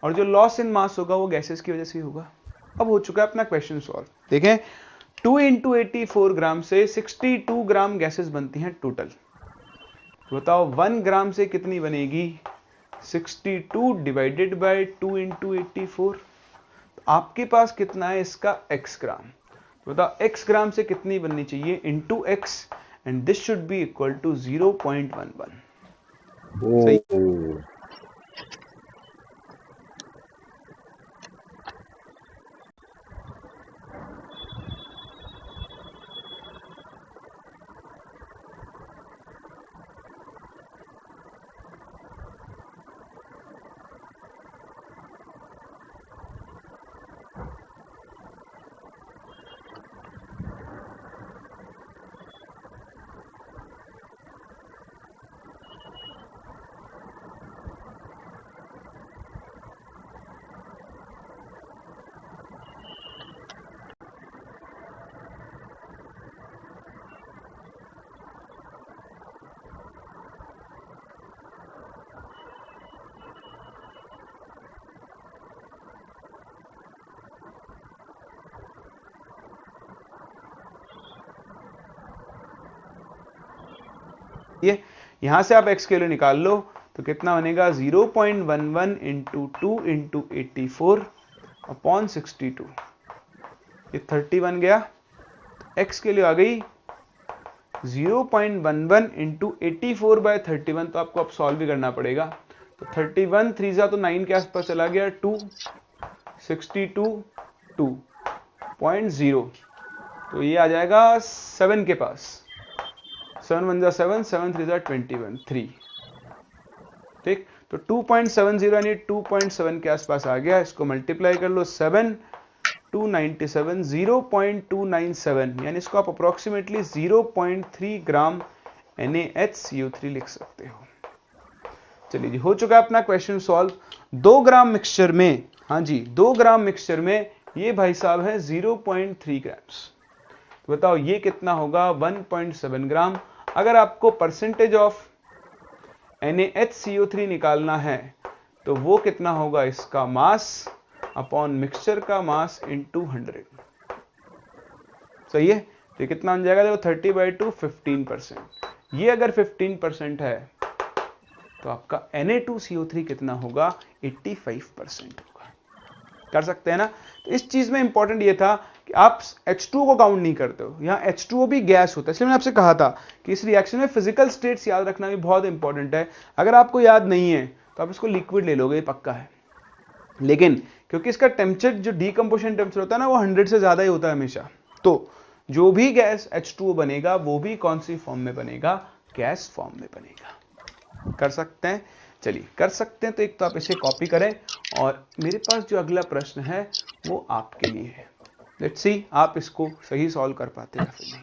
और जो लॉस इन मास होगा वो गैसेस की वजह से होगा। अब हो चुका है अपना क्वेश्चन सॉल्व। देखें, 2 इंटू 84 ग्राम से 62 ग्राम गैसेस बनती हैं टोटल। तो बताओ 1 ग्राम से कितनी बनेगी? 62 डिवाइडेड बाय 2 इंटू 84। तो आपके पास कितना है इसका? x ग्राम। तो बताओ x ग्राम से कितनी बननी चाहिए? Into x, and this should be equal to 0.11। सही। ये यहां से आप x के लिए निकाल लो तो कितना बनेगा 0.11 इंटू 2 इंटू 84 अपॉन 62, ये 30 बन गया। x के लिए आ गई 0.11 इंटू 84 बाय 31, तो आपको अब सॉल्व भी करना पड़ेगा। तो 31 3 जा तो 9 के आसपास चला गया, 2 62 2.0, तो ये आ जाएगा 7 के पास, 7 1 जा 7, 7 3 जा 21 3, ठीक। तो 2.70 यानी 2.7 के आसपास आ गया। इसको मल्टीप्लाई कर लो 7 297, 0.297 यानी इसको आप अप्रोक्सीमेटली 0.3 ग्राम NaHCO3 लिख सकते हो। चलिए जी, हो चुका है अपना क्वेश्चन सॉल्व। 2 ग्राम मिक्सचर में, हाँ जी 2 ग्राम मिक्सचर में ये भाई साहब है 0.3 ग्राम्स, तो बताओ ये कितना होगा 1.7 ग्राम। अगर आपको परसेंटेज ऑफ NaHCO3 निकालना है तो वो कितना होगा, इसका मास अपॉन मिक्सचर का मास इंटू 100, सही है। तो कितना बन जाएगा, देखो 30/2 15%, ये अगर 15% है तो आपका Na2CO3 कितना होगा 85% होगा। कर सकते हैं ना। तो इस चीज में इंपॉर्टेंट ये था कि आप H2O को काउंट नहीं करते हो, यहाँ H2O भी गैस होता है, इसलिए मैंने आपसे कहा था कि इस रिएक्शन में फिजिकल स्टेट्स याद रखना भी बहुत इंपॉर्टेंट है। अगर आपको याद नहीं है तो आप इसको लिक्विड ले लोगे, ये पक्का है, लेकिन क्योंकि इसका टेम्परेचर जो डीकंपोजिशन टेम्परेचर होता है ना वो 100 से ज्यादा ही होता है हमेशा, तो जो भी गैस H2O बनेगा वो भी कौन सी फॉर्म में बनेगा, गैस फॉर्म में बनेगा। कर सकते हैं, चलिए कर सकते हैं। तो एक तो आप इसे कॉपी करें और मेरे पास जो अगला प्रश्न है वो आपके लिए है। लेट्स सी आप इसको सही सॉल्व कर पाते या फिर नहीं।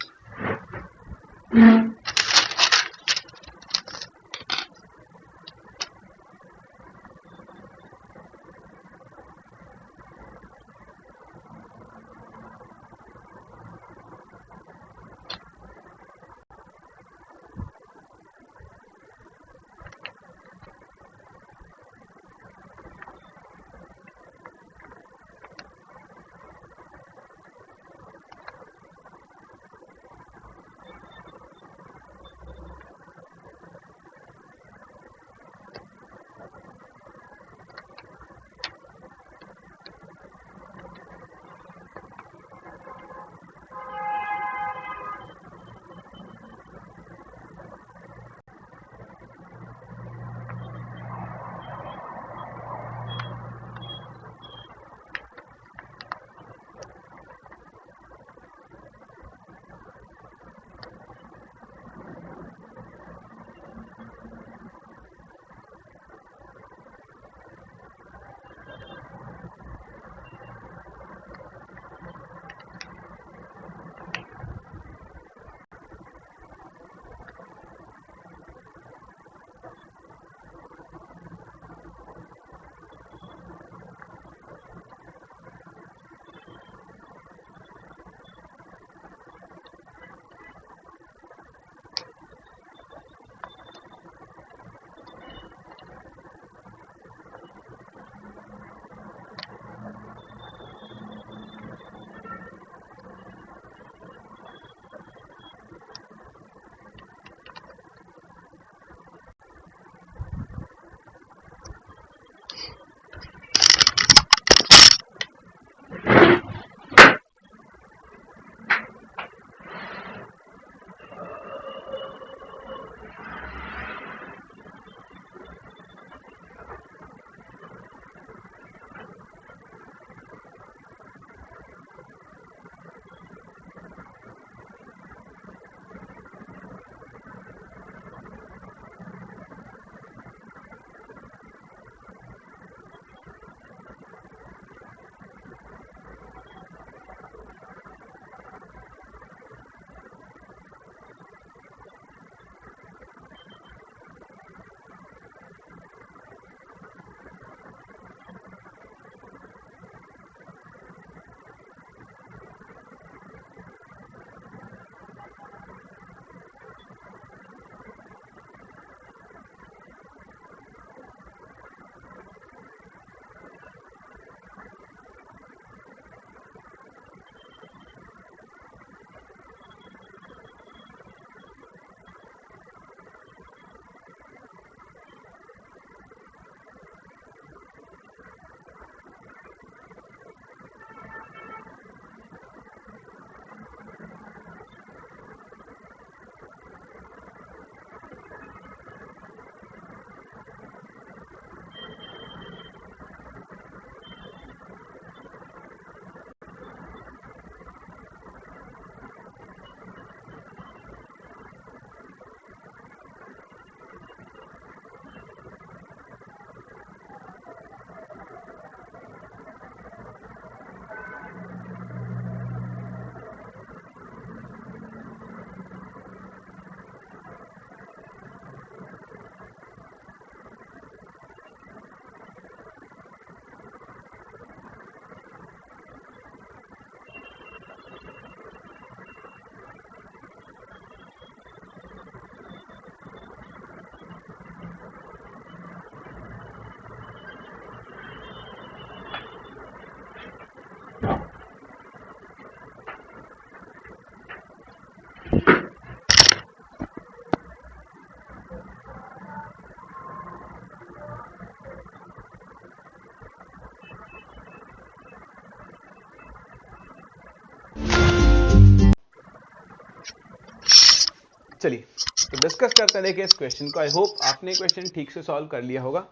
चलिए तो डिस्कस करते हैं, देखिए इस क्वेश्चन को। आई होप आपने क्वेश्चन ठीक से सॉल्व कर लिया होगा,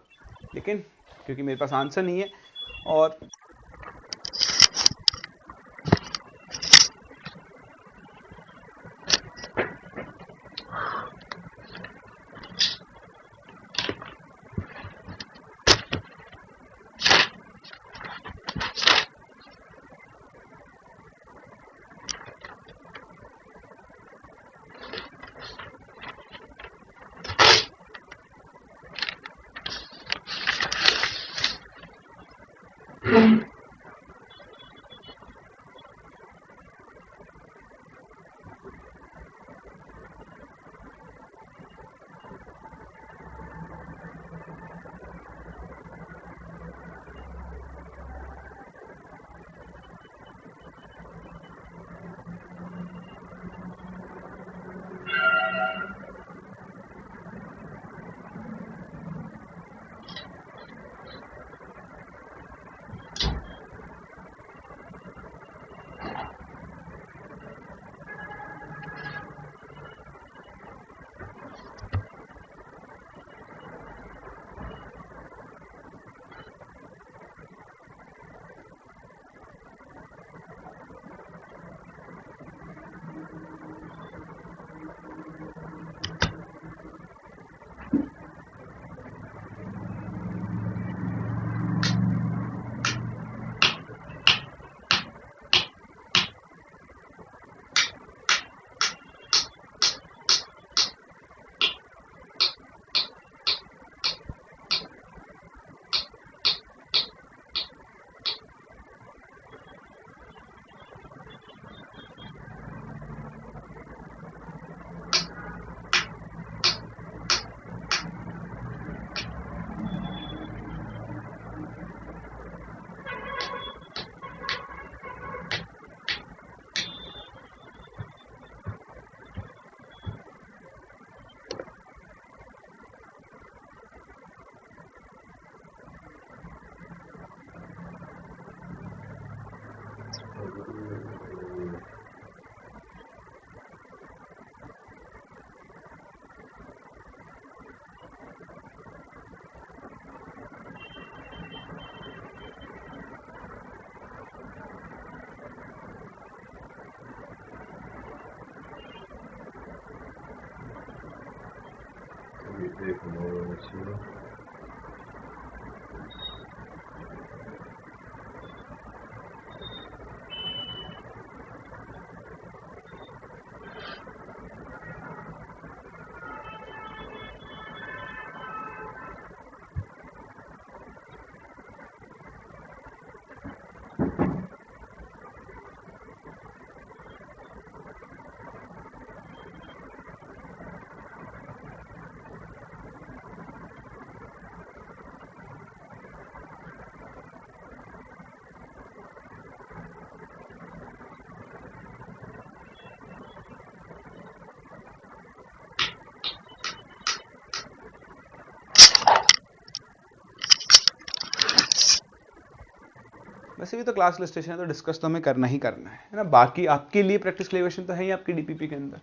लेकिन क्योंकि मेरे पास आंसर नहीं है और वैसे भी तो क्लास लिस्टेशन है तो डिस्कस तो हमें करना ही करना है ना। बाकी आपके लिए प्रैक्टिस क्वेश्चन तो है ही आपकी डीपीपी के अंदर।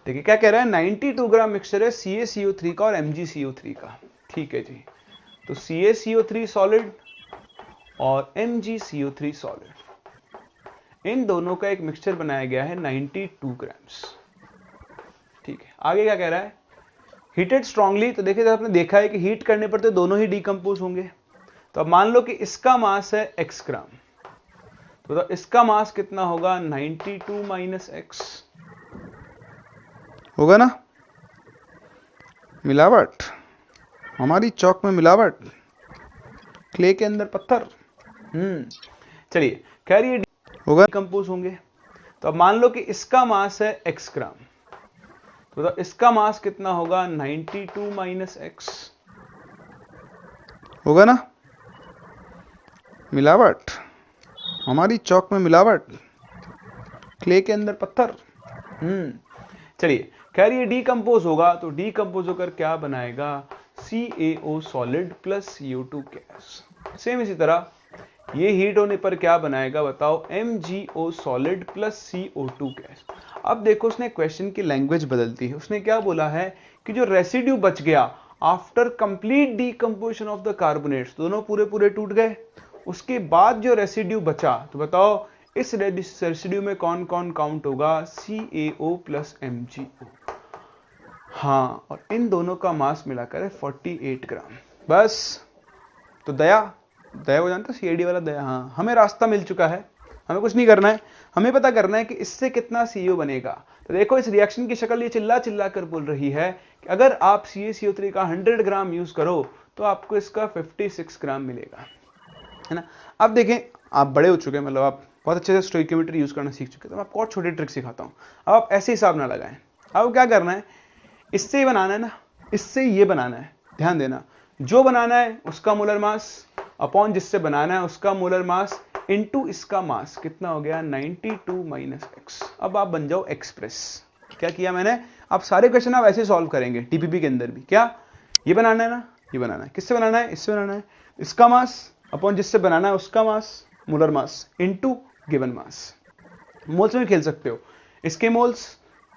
देखिए क्या कह रहा है, 92 ग्राम मिक्सचर है CaCO3 का और MgCO3 का। ठीक है जी, तो CaCO3 सॉलिड और MgCO3 सॉलिड, इन दोनों का एक मिक्सचर बनाया गया है 92 ग्राम्स। ठीक है, आगे क्या कह रहा है, हीटेड स्ट्रांगली। तो देखिए आपने देखा है कि हीट करने पर तो दोनों ही डिकम्पोज होंगे। तो अब मान लो कि इसका मास है x ग्राम, तो इसका मास कितना होगा, 92 माइनस x होगा ना। मिलावट, हमारी चौक में मिलावट, क्ले के अंदर पत्थर। चलिए खैर ये होगा, डिकम्पोज होंगे। तो अब मान लो कि इसका मास है x ग्राम, तो इसका मास कितना होगा, 92 माइनस x होगा ना। मिलावट, हमारी चौक में मिलावट, क्ले के अंदर पत्थर। चलिए खैर ये डिकम्पोज होगा, तो डिकम्पोज होकर क्या बनाएगा, CaO solid plus CO2 gas. Same इसी तरह ये हीट होने पर क्या बनाएगा बताओ, MgO solid plus CO2 gas. अब देखो उसने क्वेश्चन की लैंग्वेज बदलती है, उसने क्या बोला है कि जो रेसिड्यू बच गया after complete decomposition of the carbonates, दोनों पूरे पूरे टूट गए, उसके बाद जो रेसिड्यू बचा, तो बताओ इस रेसिड्यू में कौन कौन काउंट होगा, CaO प्लस MgO। हाँ, और इन दोनों का मास मिलाकर है 48 ग्राम। बस। तो दया वो जानते हो CID वाला दया, हाँ, हमें रास्ता मिल चुका है, हमें कुछ नहीं करना है, हमें पता करना है कि इससे कितना CO बनेगा। तो देखो इस रिएक्शन की शक्ल ये चिल्ला चिल्ला कर बोल रही है कि अगर आप CaCO3 का 100 ग्राम यूज करो तो आपको इसका 56 ग्राम मिलेगा, है ना। अब देखें, आप बड़े हो चुके हैं, मतलब आप बहुत अच्छे से स्टोइकियोमेट्री यूज करना सीख चुके हैं, तो मैं आपको और छोटी ट्रिक सिखाता हूँ। अब आप ऐसे हिसाब ना लगाएं, अब क्या करना है, इससे ही बनाना है ना, इससे ये बनाना है, ध्यान देना, जो बनाना है उसका मोलर मास अपॉन जिससे बनाना है उसका मोलर मास इनटू इसका मास, कितना हो गया 92 माइनस एक्स। अब आप बन जाओ एक्सप्रेस। क्या किया मैंने, आप सारे क्वेश्चन आप ऐसे सॉल्व करेंगे टीपीपी के अंदर भी। क्या ये बनाना है ना, ये बनाना है, किससे बनाना है, इससे बनाना है, इसका मास अपॉन जिससे बनाना है उसका mass, molar mass into given mass. Moles में खेल सकते हो, इसके मोल्स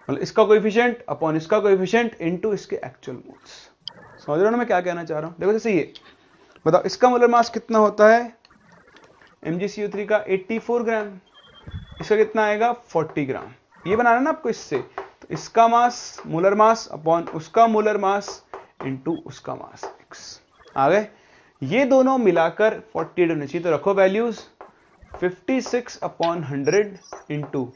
मतलब इसका कोएफिशिएंट अपॉन इसका कोएफिशिएंट इनटू इसके एक्चुअल मोल्स। समझ रहे हो ना मैं क्या कहना चाह रहा हूं। देखो जैसे ये बताओ, इसका मोलर मास कितना होता है MgCO3 का 84 ग्राम, इसका कितना आएगा 40 ग्राम। ये बनाना ना आपको इससे, तो इसका मास मोलर मास अपॉन उसका मोलर मास इनटू उसका मास x आ गए। ये दोनों मिलाकर 48 होने चाहिए, तो रखो values 56 upon 100 into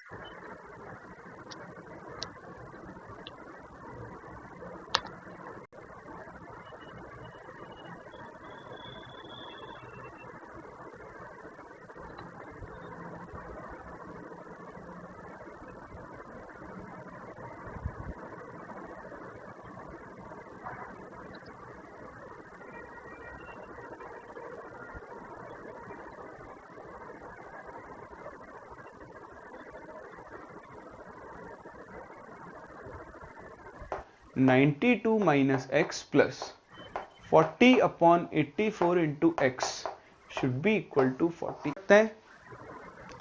92 minus x plus 40 upon 84 into x should be equal to 40।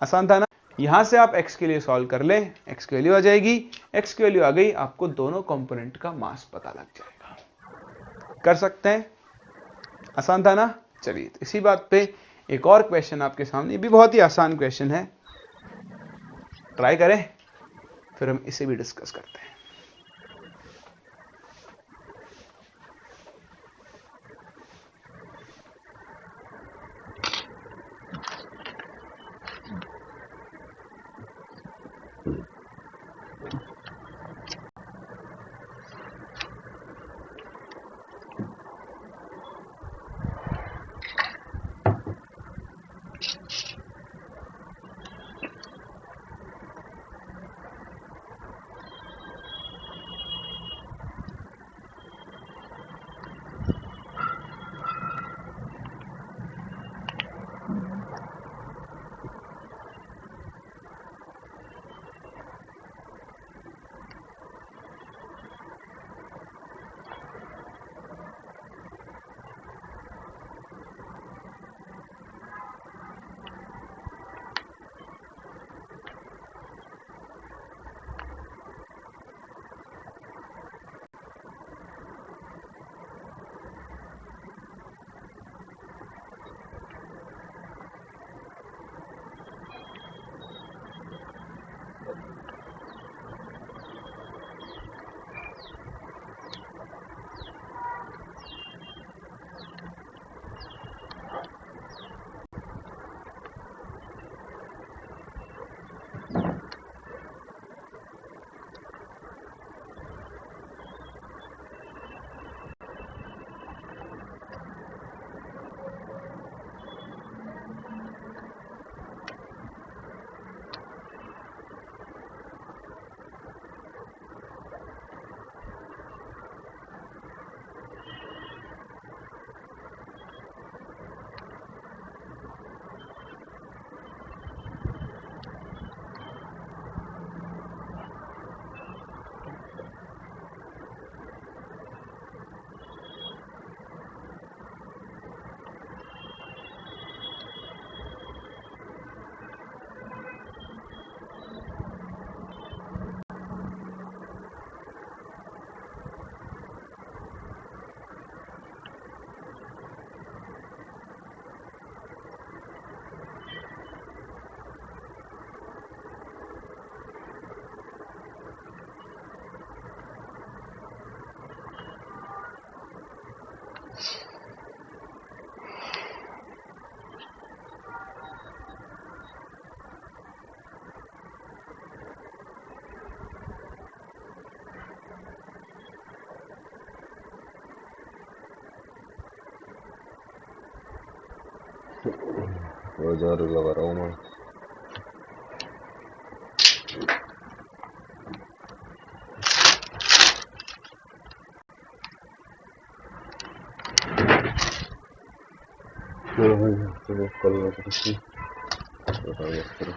आसान था ना। यहां से आप x के लिए सॉल्व कर ले, x की वैल्यू आ जाएगी, x की वैल्यू आ गई, आपको दोनों कंपोनेंट का मास पता लग जाएगा। कर सकते हैं, आसान था ना। चलिए तो इसी बात पे एक और क्वेश्चन आपके सामने, भी बहुत ही आसान क्वेश्चन है, ट्राई करें फिर हम इसे भी डिस्कस करते हैं। औजार लगा रहा हूँ मैं। चलो भाई, चलो कल ना करते बताओ करो।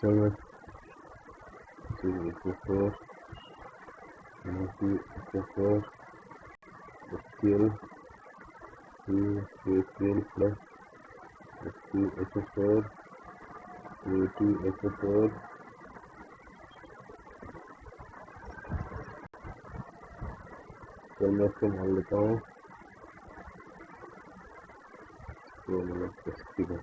चलो 2 4 SQL 2 plus 2 2 चल मैं इसको मान लेता हूँ। तो मतलब इसकी है।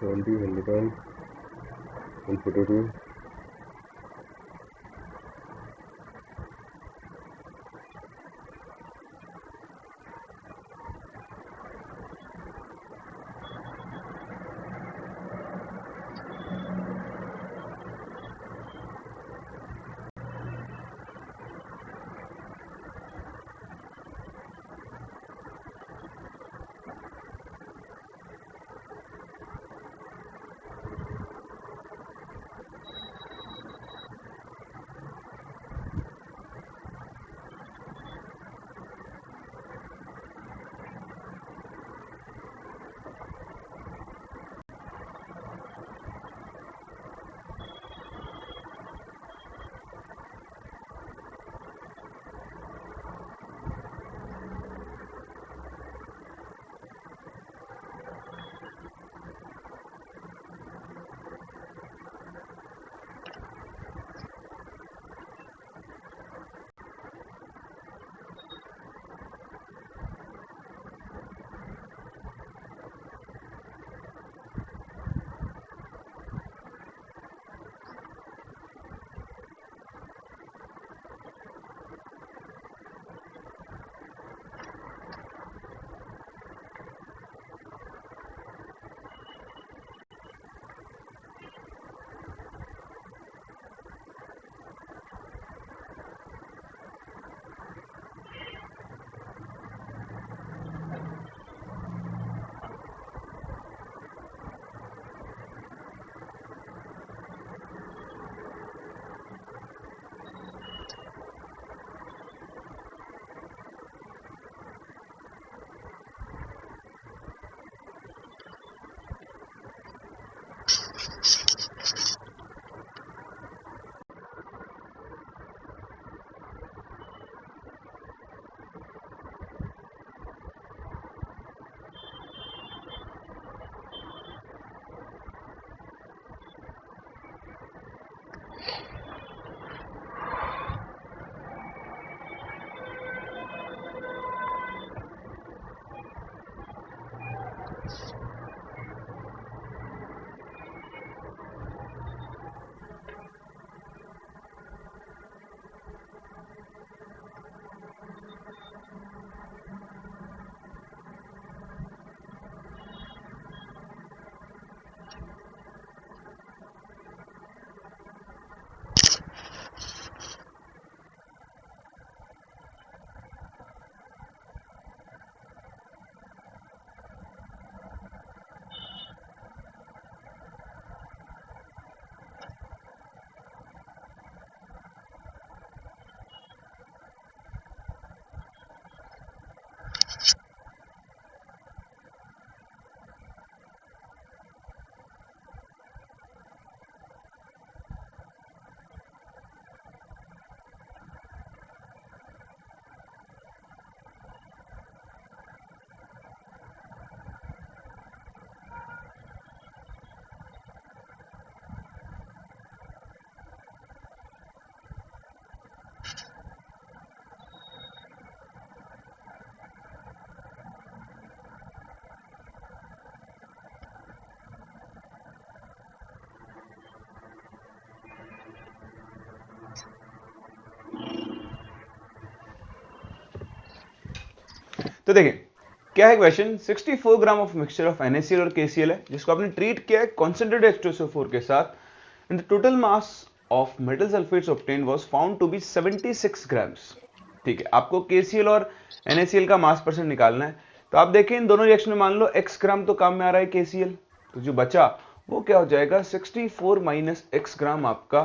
Twenty milligram and potato. तो देखें क्या है question, 64 gram of mixture of NaCl और KCl है जिसको आपने ट्रीट किया है कॉन्सेंट्रेटेड H2SO4 के साथ and the total mass of metal sulphates obtained was found to be 76 grams. ठीक है, आपको KCl और NaCl का मास परसेंट निकालना है। तो आप देखें इन दोनों रिएक्शन में मान लो x ग्राम तो काम में आ रहा है KCl, तो जो बचा वो क्या हो जाएगा 64 माइनस x ग्राम आपका,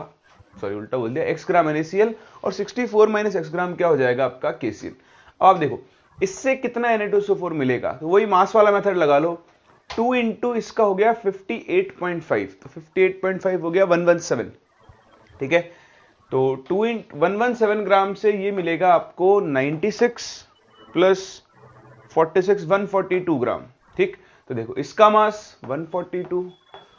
सॉरी उल्टा बोल दिया, x ग्राम NaCl और 64 माइनस x ग्राम क्या हो जाएगा आपका KCl। अब आप देखो इससे कितना Na2SO4 मिलेगा, तो वही मास वाला मेथड लगा लो, 2 इंटू इसका हो गया 58.5, तो 58.5 हो गया 117। ठीक है, तो 117 ग्राम से ये मिलेगा आपको 96 प्लस 46 142 ग्राम। ठीक, तो देखो इसका मास 142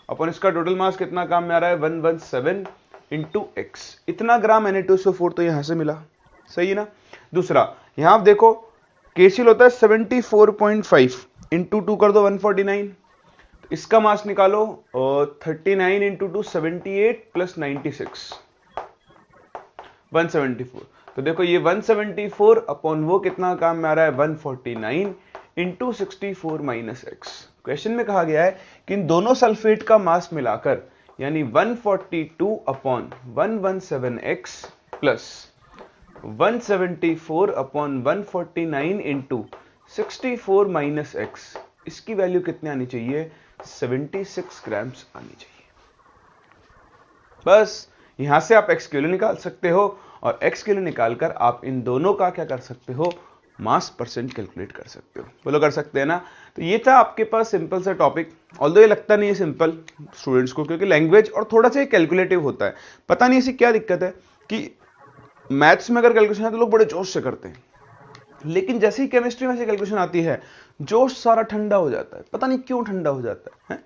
अपन इसका टोटल मास कितना काम में आ रहा है 117 इंटू एक्स, इतना ग्राम Na2SO4 तो यहां से मिला, सही है ना। दूसरा यहां आप देखो KCl होता है 74.5 इंटू 2 कर दो 149, तो इसका मास निकालो 39 इंटू 2 78 प्लस 96 174। तो देखो ये 174 अपॉन वो कितना काम में आ रहा है 149 इंटू 64 माइनस एक्स। क्वेश्चन में कहा गया है कि इन दोनों सल्फेट का मास मिलाकर यानी 142 upon 117x plus 174 upon 149 into 64 minus x, इसकी वैल्यू कितनी आनी चाहिए 76 ग्राम्स आनी चाहिए। बस यहां से आप x किलो निकाल सकते हो और x किलो निकालकर आप इन दोनों का क्या कर सकते हो मास परसेंट कैलकुलेट कर सकते हो। बोलो कर सकते हैं ना। तो ये था आपके पास सिंपल सा टॉपिक, ऑल्दो ये लगता नहीं है सिंपल स्टूडेंट्स को क्योंकि लैंग्वेज और थोड़ा सा कैलकुलेटिव होता है। पता नहीं ऐसी क्या दिक्कत है कि मैथ्स में अगर कैलकुलेशन है तो लोग बड़े जोश से करते हैं, लेकिन जैसे ही केमिस्ट्री में से कैलकुलेशन आती है जोश सारा ठंडा हो जाता है। पता नहीं क्यों ठंडा हो जाता है?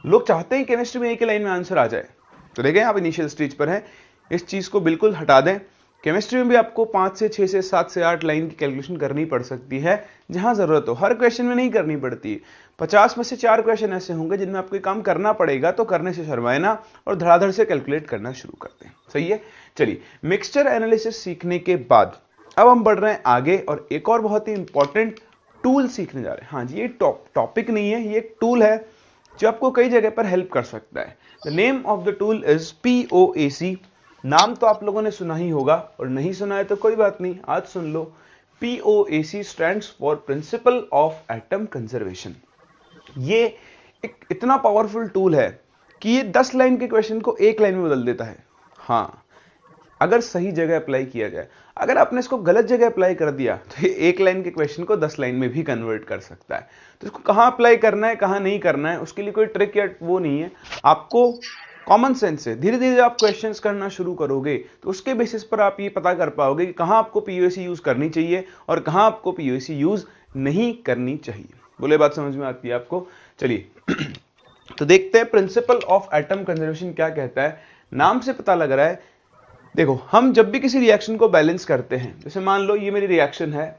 लोग चाहते हैं केमिस्ट्री में एक ही लाइन में आंसर आ जाए। तो देखें आप इनिशियल स्टेज पर हैं, इस चीज को बिल्कुल हटा दें। केमिस्ट्री में भी आपको 5 से 6 से 7 से 8 लाइन की कैलकुलेशन करनी पड़ सकती है जहां जरूरत हो, हर क्वेश्चन में नहीं करनी पड़ती। 50 में से 4 क्वेश्चन ऐसे होंगे जिनमें आपको काम करना पड़ेगा, तो करने से शर्माए ना और धड़ाधड़ से कैलकुलेट करना शुरू करते हैं। सही है, चलिए मिक्सचर एनालिसिस सीखने के बाद अब हम बढ़ रहे हैं आगे और एक और बहुत ही इंपॉर्टेंट टूल सीखने जा रहे हैं। हाँ जी, ये टॉपिक नहीं है, ये एक टूल है जो आपको कई जगह पर हेल्प कर सकता है। The name of the tool is POAC। नाम तो आप लोगों ने सुना ही होगा और नहीं सुना है तो कोई बात नहीं, आज सुन लो। POAC stands for principle of atom conservation. ये एक इतना पावरफुल टूल है कि ये 10 लाइन के क्वेश्चन को 1 लाइन में बदल देता है। हाँ, अगर सही जगह अप्लाई किया जाए। अगर आपने इसको गलत जगह अप्लाई कर दिया तो ये 1 लाइन के क्वेश्चन को 10 लाइन में भी कन्वर्ट कर सकता है। तो इसको कहां अप्लाई करना है कहां नहीं करना है उसके लिए कोई ट्रिक या वो नहीं है, आपको कॉमन सेंस से धीरे धीरे आप क्वेश्चंस करना शुरू करोगे तो उसके बेसिस पर आप ये पता कर पाओगे कि कहां आपको POAC यूज करनी चाहिए और कहां आपको POAC यूज नहीं करनी चाहिए। बोले बात समझ में आती है आपको। चलिए तो देखते हैं प्रिंसिपल ऑफ एटम कंजर्वेशन क्या कहता है। नाम से पता लग रहा है, देखो हम जब भी किसी रिएक्शन को बैलेंस करते हैं, जैसे मान लो ये मेरी रिएक्शन है,